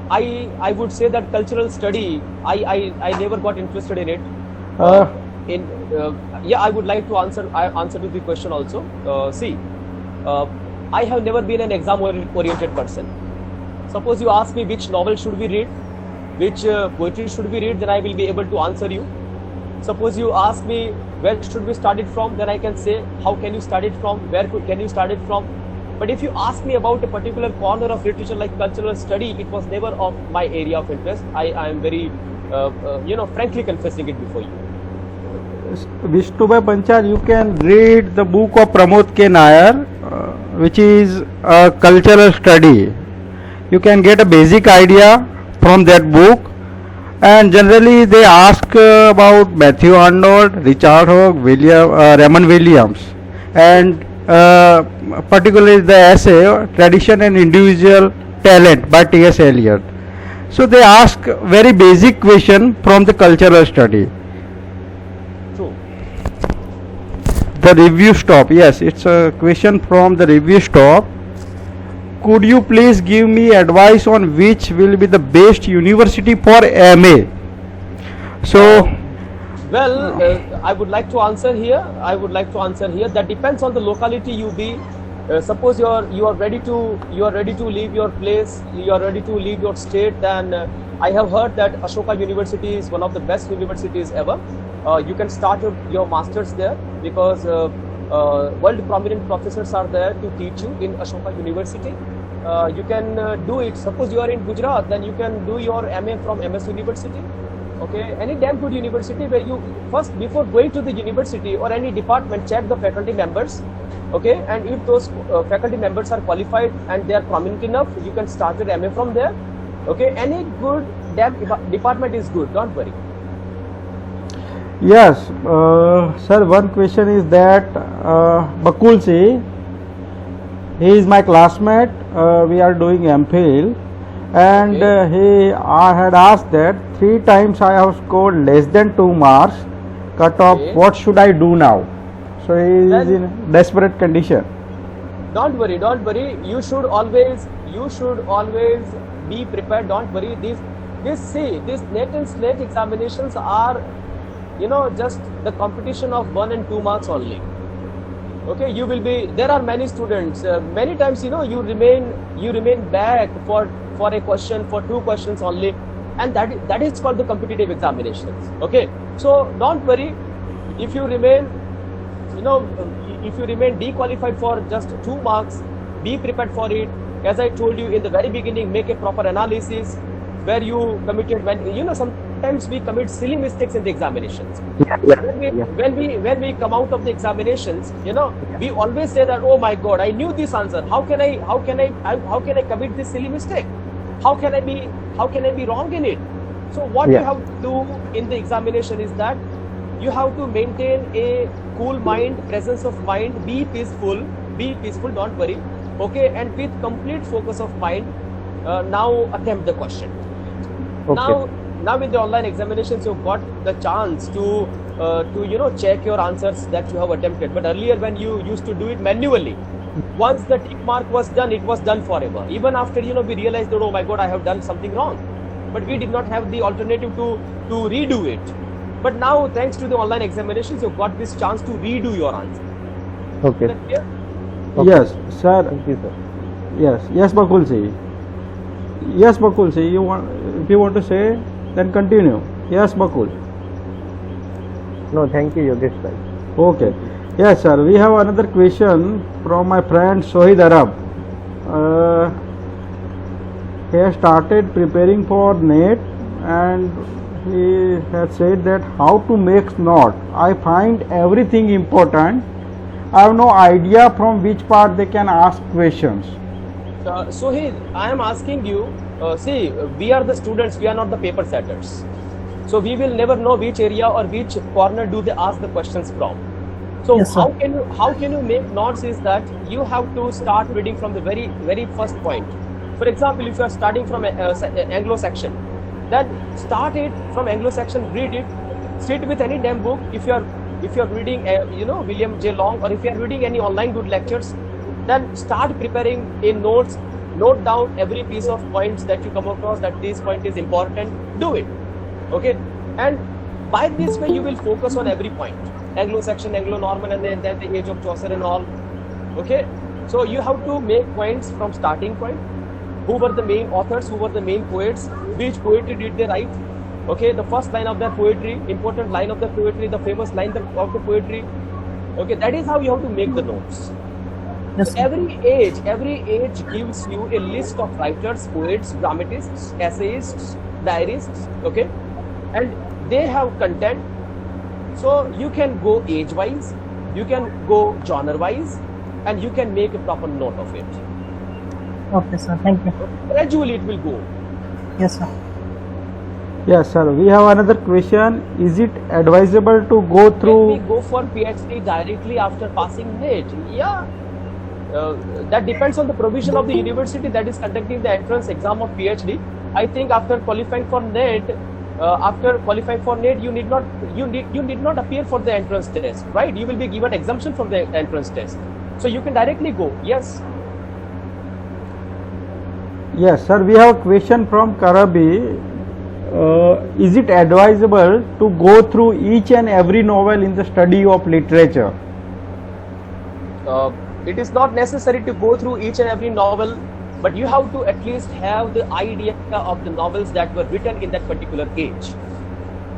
Speaker 1: I would say that cultural study, I never got interested in it. I would like to answer to the question also. I have never been an exam oriented person. Suppose you ask me which novel should we read, which poetry should we read, then I will be able to answer you. Suppose you ask me where should we start it from, then I can say how can you start it from, can you start it from. But if you ask me about a particular corner of literature like cultural study, it was never of my area of interest. I am very frankly confessing it before you.
Speaker 2: Vishnubhai Panchal, you can read the book of Pramod K. Nair, which is a cultural study. You can get a basic idea from that book, and generally they ask about Matthew Arnold, Richard Hogg, Raymond Williams, and particularly the essay Tradition and Individual Talent by T.S. Eliot. So they ask very basic question from the cultural study.
Speaker 1: True.
Speaker 2: The review stop. Yes, it's a question from the review stop. Could you please give me advice on which will be the best university for MA? So,
Speaker 1: Well, I would like to answer here. That depends on the locality you be. Suppose you are ready to leave your place, you are ready to leave your state. Then I have heard that Ashoka University is one of the best universities ever. You can start your masters there because world prominent professors are there to teach you in Ashoka University. You can do it. Suppose you are in Gujarat, then you can do your MA from MS University. Okay, any damn good university where you first, before going to the university or any department, check the faculty members. Okay, and if those faculty members are qualified and they are prominent enough, you can start your MA from there. Okay, any good damn department is good. Don't worry.
Speaker 2: yes, sir, one question is that Bakul Si, he is my classmate. We are doing MPhil, and I had asked that 3 times I have scored less than 2 marks cut off.
Speaker 1: Okay.
Speaker 2: What should I do now? So he is in desperate condition.
Speaker 1: Don't worry. You should always be prepared. Don't worry. These NET and SLATE examinations are, just the competition of 1 and 2 marks only. Okay, there are many students, many times, you remain back for a question, for 2 questions only, and that is called the competitive examinations. Okay, so don't worry. If you remain dequalified for just 2 marks, be prepared for it. As I told you in the very beginning, make a proper analysis where you committed, sometimes we commit silly mistakes in the examinations. When we come out of the examinations, we always say that, oh my God, I knew this answer. How can I commit this silly mistake? How can I be wrong in it? So what you have to do in the examination is that you have to maintain a cool mind, presence of mind, be peaceful, don't worry. Okay, and with complete focus of mind, now attempt the question.
Speaker 2: Okay.
Speaker 1: Now with the online examinations, you've got the chance to check your answers that you have attempted. But earlier, when you used to do it manually, once the tick mark was done, it was done forever. Even after we realized that, oh my God, I have done something wrong, but we did not have the alternative to redo it. But now, thanks to the online examinations, you've got this chance to redo your answer.
Speaker 2: Okay.
Speaker 1: Is that clear?
Speaker 2: Yes, sir.
Speaker 3: Thank you, sir.
Speaker 2: Yes, Bakul Si. Yes, Bakul Si. If you want to say, then continue. Yes, Bakul.
Speaker 3: No, thank you, Yogesh bhai.
Speaker 2: Okay. Yes, sir. We have another question from my friend Sohid Arab. He has started preparing for NET, and he has said that how to make note. I find everything important. I have no idea from which part they can ask questions.
Speaker 1: Sohid, I am asking you, see, we are the students, we are not the paper setters. So we will never know which area or which corner do they ask the questions from. So
Speaker 4: Yes, sir.
Speaker 1: how can you make notes is that you have to start reading from the very, very first point. For example, if you are starting from Anglo-Saxon, then start it from Anglo-Saxon, read it, sit with any damn book. If you are reading, William J. Long, or if you are reading any online good lectures, then start preparing in notes. Note down every piece of points that you come across, that this point is important. Do it, okay? And by this way, you will focus on every point. Anglo-Saxon, Anglo-Norman, and then the age of Chaucer and all. Okay, so you have to make points from starting point. who were the main authors, who were the main poets, which poetry did they write. Okay, the first line of that poetry, important line of the poetry, the famous line of the poetry. Okay, that is how you have to make the notes.
Speaker 4: Yes,
Speaker 1: So
Speaker 4: sir.
Speaker 1: every age gives you a list of writers, poets, dramatists, essayists, diarists, okay, and they have content. So you can go age-wise, you can go genre-wise, and you can make a proper note of it.
Speaker 4: Okay, sir. Thank you.
Speaker 1: Gradually it will go.
Speaker 4: Yes, sir.
Speaker 2: Yes, sir. We have another question. Is it advisable to go
Speaker 1: Can we
Speaker 2: through?
Speaker 1: go for PhD directly after passing NET? Yeah. That depends on the provision of the university that is conducting the entrance exam of PhD. I think after qualifying for NET, you need not appear for the entrance test, right? You will be given exemption from the entrance test, so you can directly go. Yes.
Speaker 2: Yes, sir. We have a question from Karabi. Is it advisable to go through each and every novel in the study of literature?
Speaker 1: It is not necessary to go through each and every novel, but you have to at least have the idea of the novels that were written in that particular age.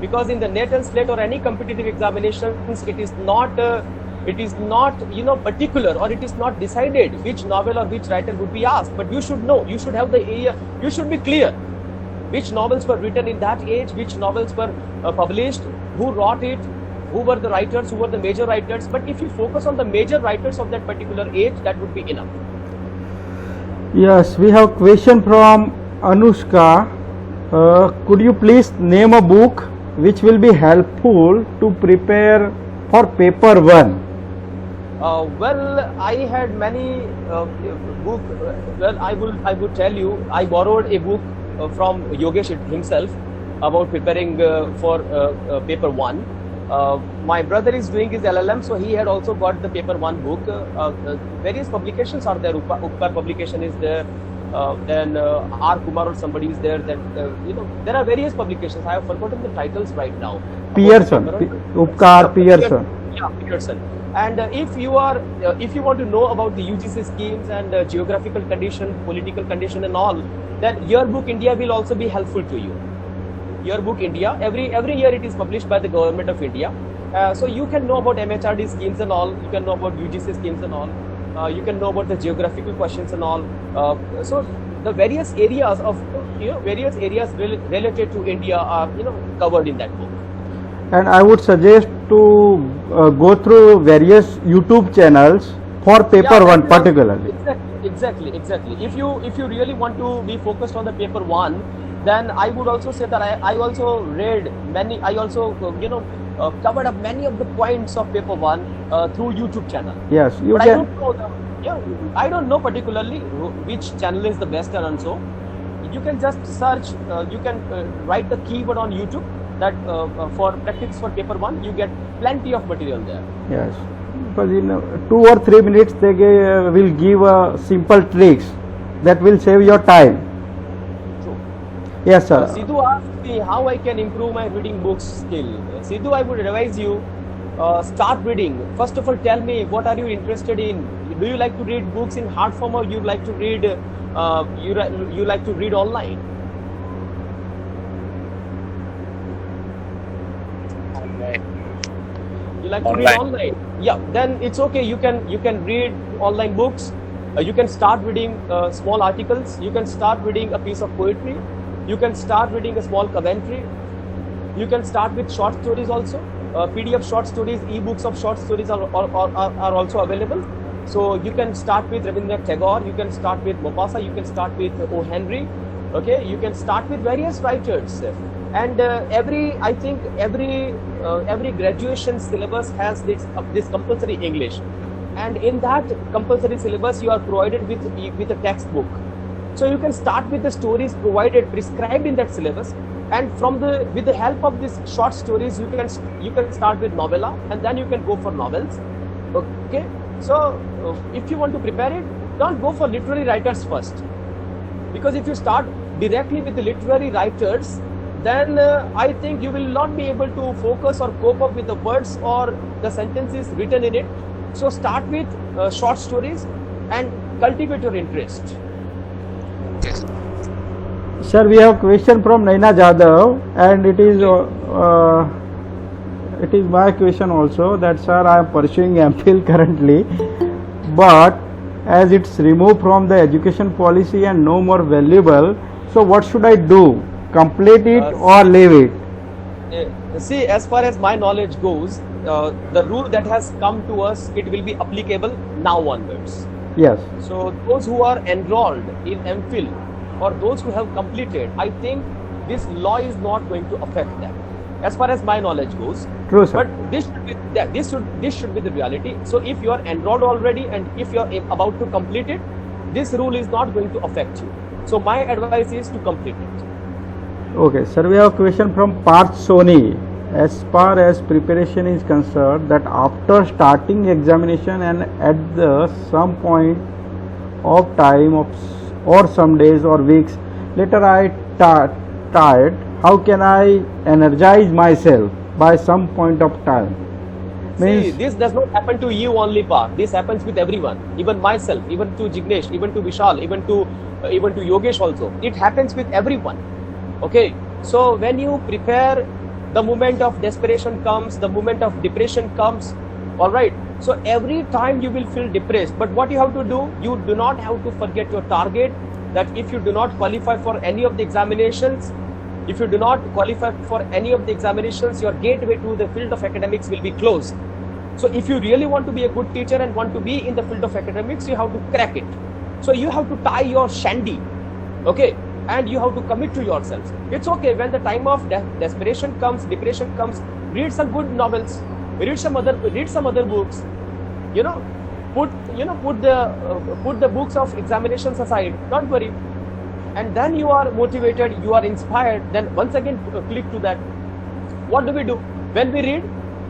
Speaker 1: Because in the NET and SLATE or any competitive examinations, it is not particular, or it is not decided which novel or which writer would be asked. But you should know, you should have the area, you should be clear which novels were written in that age, which novels were published, who wrote it, who were the writers, who were the major writers. But if you focus on the major writers of that particular age, that would be enough.
Speaker 2: Yes, we have question from Anushka. Could you please name a book which will be helpful to prepare for paper 1?
Speaker 1: Well, I had many book. Well, I would tell you, I borrowed a book from Yogesh himself about preparing for paper 1. My brother is doing his LLM, so he had also got the paper 1 book. Various publications are there. Upkar publication is there. Then R. Kumar or somebody is there. That there are various publications. I have forgotten the titles right now.
Speaker 2: Pearson, Upkar, Pearson.
Speaker 1: Yeah, Pearson. And if you want to know about the UGC schemes and geographical condition, political condition, and all, then Yearbook India will also be helpful to you. Yearbook India, every year it is published by the government of India. So you can know about MHRD schemes and all. You can know about UGC schemes and all. You can know about the geographical questions and all. So the various areas related to India are covered in that book.
Speaker 2: And I would suggest to go through various YouTube channels for paper 1 particularly.
Speaker 1: Exactly. If you really want to be focused on the paper 1, then I would also say that I also read many. I also covered up many of the points of paper 1 through YouTube channel.
Speaker 2: Yes, you
Speaker 1: But
Speaker 2: can.
Speaker 1: I don't know particularly which channel is the best, and so you can just search. You can write the keyword on YouTube that for practice for paper 1, you get plenty of material there.
Speaker 2: Yes, because in 2 or 3 minutes they will give simple tricks that will save your time.
Speaker 1: True.
Speaker 2: Yes, sir.
Speaker 1: Sidhu asked me how I can improve my reading books skill. Sidhu, I would advise you start reading. First of all, tell me what are you interested in. Do you like to read books in hard form, or you like to read you like to read online? You like to read online? Yeah, then it's okay. You can read online books. You can start reading small articles. You can start reading a piece of poetry. You can start reading a small commentary. You can start with short stories also. PDF short stories, e-books of short stories are also available. So you can start with Rabindranath Tagore. You can start with Maupassant. You can start with O. Henry. Okay, you can start with various writers. And every graduation syllabus has this compulsory English, and in that compulsory syllabus you are provided with a textbook. So you can start with the stories prescribed in that syllabus, and with the help of these short stories you can start with novella, and then you can go for novels. Okay, so if you want to prepare it, don't go for literary writers first, because if you start directly with the literary writers, then I think you will not be able to focus or cope up with the words or the sentences written in it. So start with short stories and cultivate your interest.
Speaker 2: Sir, we have a question from Naina Jadhav, and it is my question also that sir, I am pursuing MPhil currently, but as it's removed from the education policy and no more valuable, so what should I do? Complete it or leave it?
Speaker 1: See, as far as my knowledge goes, the rule that has come to us, it will be applicable now onwards.
Speaker 2: Yes.
Speaker 1: So those who are enrolled in MPhil or those who have completed, I think this law is not going to affect them, as far as my knowledge goes.
Speaker 2: True, sir.
Speaker 1: But this should be the reality. So if you are enrolled already and if you are about to complete it, this rule is not going to affect you. So my advice is to complete it.
Speaker 2: Okay, sir, we have a question from Parth Soni. As far as preparation is concerned, that after starting examination and at some point of time or some days or weeks later I tired, how can I energize myself by some point of time?
Speaker 1: See, this does not happen to you only, Parth. This happens with everyone, even myself, even to Jignesh, even to Vishal, even to Yogesh also. It happens with everyone. Okay, so when you prepare, the moment of desperation comes, the moment of depression comes. All right, so every time you will feel depressed, but what you have to do, you do not have to forget your target. That if you do not qualify for any of the examinations, your gateway to the field of academics will be closed. So if you really want to be a good teacher and want to be in the field of academics, you have to crack it. So you have to tie your shandy, okay, and you have to commit to yourself. It's okay when the time of desperation comes, depression comes, read some good novels, read some other books, put the books of examinations aside, don't worry, and then you are motivated, you are inspired, then once again click to that. What do? When we read,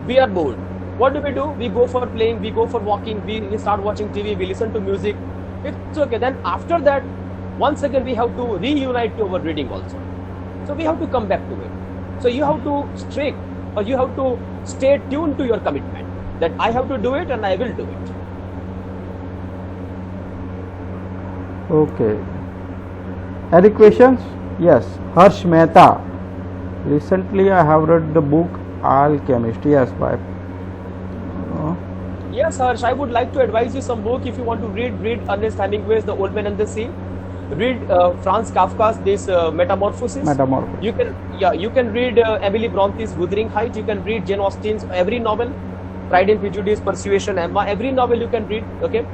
Speaker 1: we are bored. What do? We go for playing, we go for walking, we start watching TV, we listen to music. It's okay. Then after that, once again we have to reunite to our reading also. So we have to come back to it. So you have to you have to stay tuned to your commitment that I have to do it and I will do it.
Speaker 2: Okay. Any questions? Yes. Harsh Mehta. Recently I have read the book Alchemist. Yes, by.
Speaker 1: Yes, Harsh, I would like to advise you some book. If you want to read Ernest Hemingway's The Old Man and the Sea. Read Franz Kafka's this Metamorphosis. You can read Emily Bronte's Wuthering Heights. You can read Jane Austen's every novel, Pride and Prejudice, Persuasion, Emma. Every novel you can read. Okay.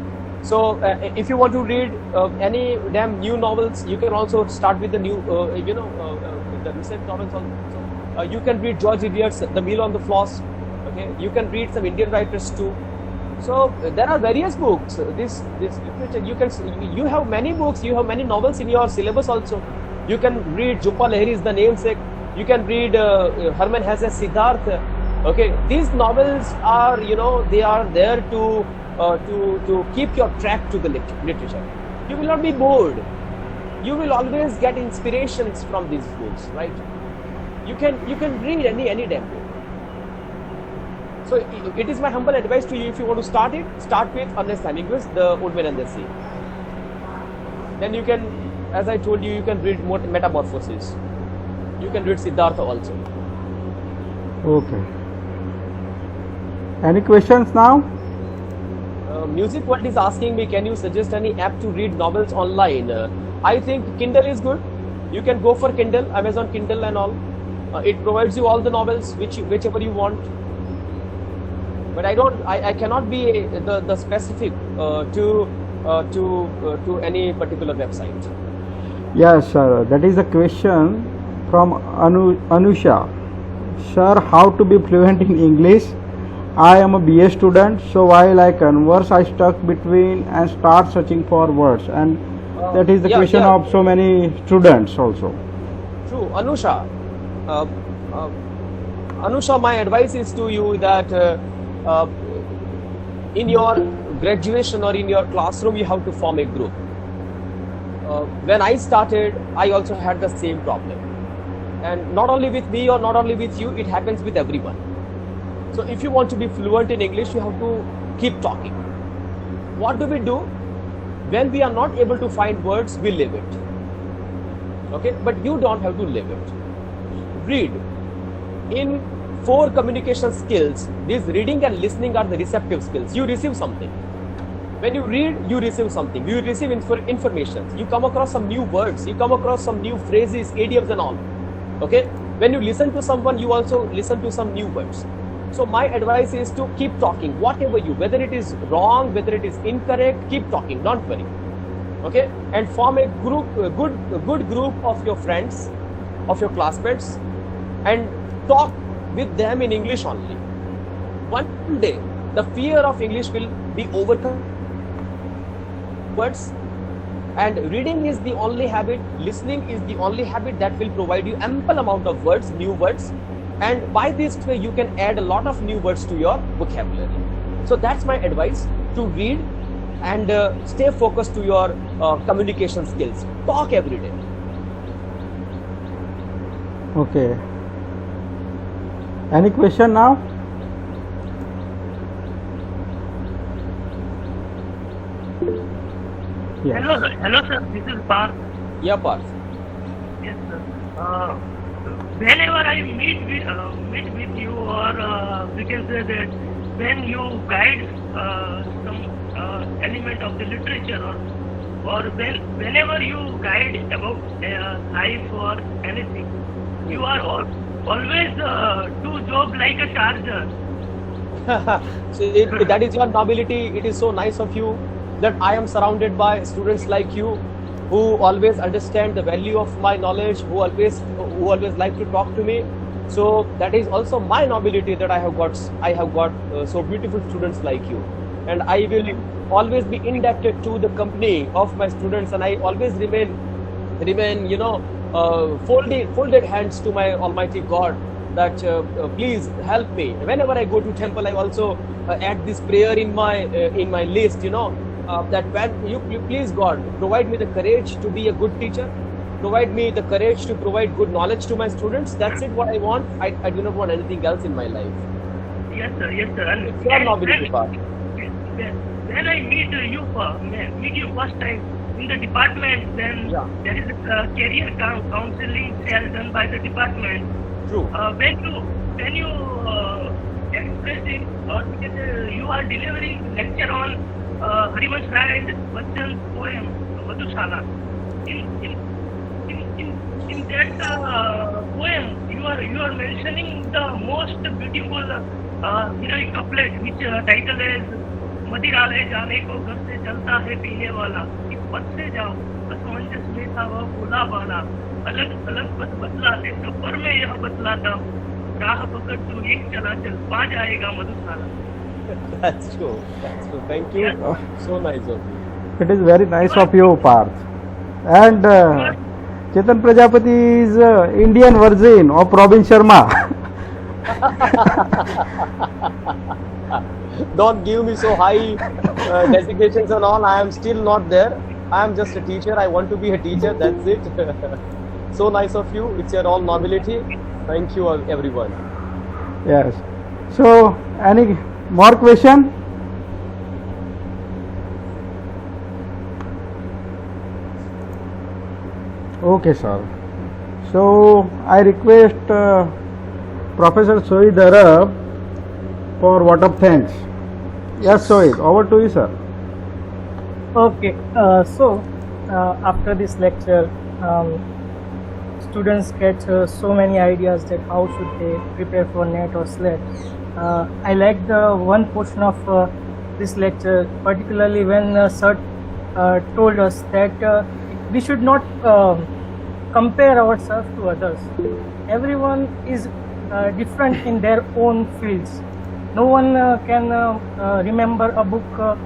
Speaker 1: So if you want to read any damn new novels, you can also start with the new, the recent novels also. You can read George Eliot's The Meal on the Floss. Okay. You can read some Indian writers too. So there are various books. This literature, you have many books, you have many novels in your syllabus also. You can read Jhumpa Lahiri's The Namesake. You can read Herman Hesse's Siddhartha. Okay, these novels are they are there to keep your track to the literature. You will not be bored. You will always get inspirations from these books, right? You can read any damn book. So it is my humble advice to you, if you want to start with Ernest Hemingway's The Old Man and the Sea. Then you can, as I told you, you can read Metamorphosis. You can read Siddhartha also.
Speaker 2: Okay. Any questions now?
Speaker 1: Music World is asking me, can you suggest any app to read novels online? I think Kindle is good. You can go for Kindle, Amazon Kindle and all. It provides you all the novels whichever you want. But I cannot be the specific to any particular website.
Speaker 2: Yes, sir. That is a question from Anusha. Sir, how to be fluent in English? I am a BA student, so while I converse, I stuck between and start searching for words, and that is the question of so many students also.
Speaker 1: True, Anusha. Anusha, my advice is to you that in your graduation or in your classroom, you have to form a group. When I started, I also had the same problem, and not only with me or not only with you, it happens with everyone. So if you want to be fluent in English, you have to keep talking. What do? When we are not able to find words, we leave it. Okay, but you don't have to live it. Read. In 4 communication skills, these reading and listening are the receptive skills. You receive something. When you read, you receive something. You receive information. You come across some new words. You come across some new phrases, idioms and all. Okay. When you listen to someone, you also listen to some new words. So my advice is to keep talking. Whatever whether it is wrong, whether it is incorrect, keep talking. Don't worry. Okay. And form a good group of your friends, of your classmates, and talk with them in English only. One day, the fear of English will be overcome. Words, and reading is the only habit, listening is the only habit that will provide you ample amount of words, new words, and by this way you can add a lot of new words to your vocabulary. So that's my advice, to read and stay focused to your communication skills. Talk every day.
Speaker 2: Okay. Any question now? Yes.
Speaker 5: Hello, sir. This is Parth.
Speaker 1: Yeah, Parth.
Speaker 5: Yes, sir. Whenever I meet with you, or we can say that when you guide some element of the literature, or whenever you guide about life or anything, you are always do job like a charger.
Speaker 1: So that is your nobility. It is so nice of you that I am surrounded by students like you, who always understand the value of my knowledge, who always like to talk to me. So that is also my nobility, that I have got so beautiful students like you, and I will always be indebted to the company of my students, and I always remain folded hands to my Almighty God, that please help me. Whenever I go to temple, I also add this prayer in my list, that when you please God, provide me the courage to be a good teacher, provide me the courage to provide good knowledge to my students. That's it, what I want. I do not want anything else in my life.
Speaker 5: Yes, sir. Yes, sir. And
Speaker 1: It's your nobility, Parth.
Speaker 5: when I meet you first time in the department, then there is a career counseling cell done by the department.
Speaker 1: True.
Speaker 5: When you expressing, or you are delivering lecture on Harivansh Rai and Bachchan's poem Madhushala. In that poem, you are mentioning the most beautiful heroic couplet, which title is मदिरालय जाने को घर से चलता है पीने वाला, इस पथ से जाओ असमंजस में था वह बोला वाला, अलग अलग पथ बतलाते सफर में यह बतलाता हूँ, राह पकड़ तू एक चला चल पा जाएगा मधुशाला.
Speaker 1: That's true. Thank you. So nice of you.
Speaker 2: It is very nice of you, Parth. And Chetan Prajapati is Indian version of Robin Sharma.
Speaker 1: Don't give me so high designations and all. I am still not there. I am just a teacher. I want to be a teacher. That's it. So nice of you. It's your all nobility. Thank you, everyone.
Speaker 2: Yes. So, any more question? Okay, sir. So, I request Professor Sohid Arab for vote of thanks. Yes, Sohid, over to you, sir.
Speaker 4: Okay. After this lecture, students get so many ideas that how should they prepare for NET or SLET. I like the one portion of this lecture, particularly when Sir told us that we should not compare ourselves to others. Everyone is different in their own fields. No one can remember a book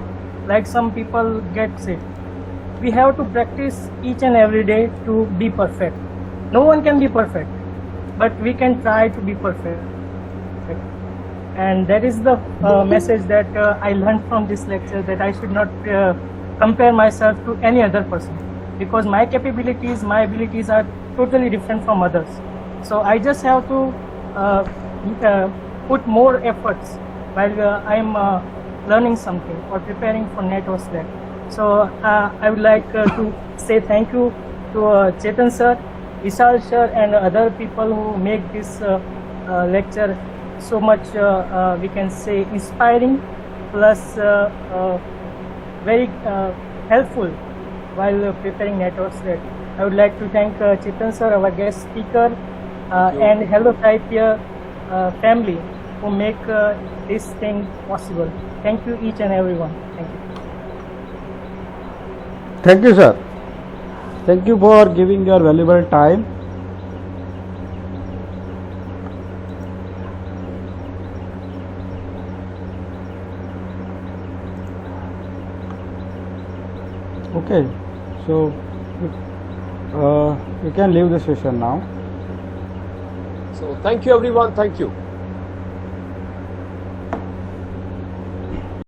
Speaker 4: like some people gets it. We have to practice each and every day to be perfect. No one can be perfect, but we can try to be perfect. And that is the message that I learned from this lecture, that I should not compare myself to any other person, because my capabilities, my abilities are totally different from others. So I just have to put more efforts while I am learning something or preparing for NET or SLET. So I would like to say thank you to Chetan sir Vishal sir and other people who make this lecture so much, we can say, inspiring, plus very helpful while preparing NET or SLET. I would like to thank Chetan sir, our guest speaker, and Hello Sahityā family who make this thing possible. Thank you each and everyone. Thank you.
Speaker 2: Thank you, sir. Thank you for giving your valuable time. Okay, so we can leave the session now.
Speaker 1: So thank you everyone, thank you.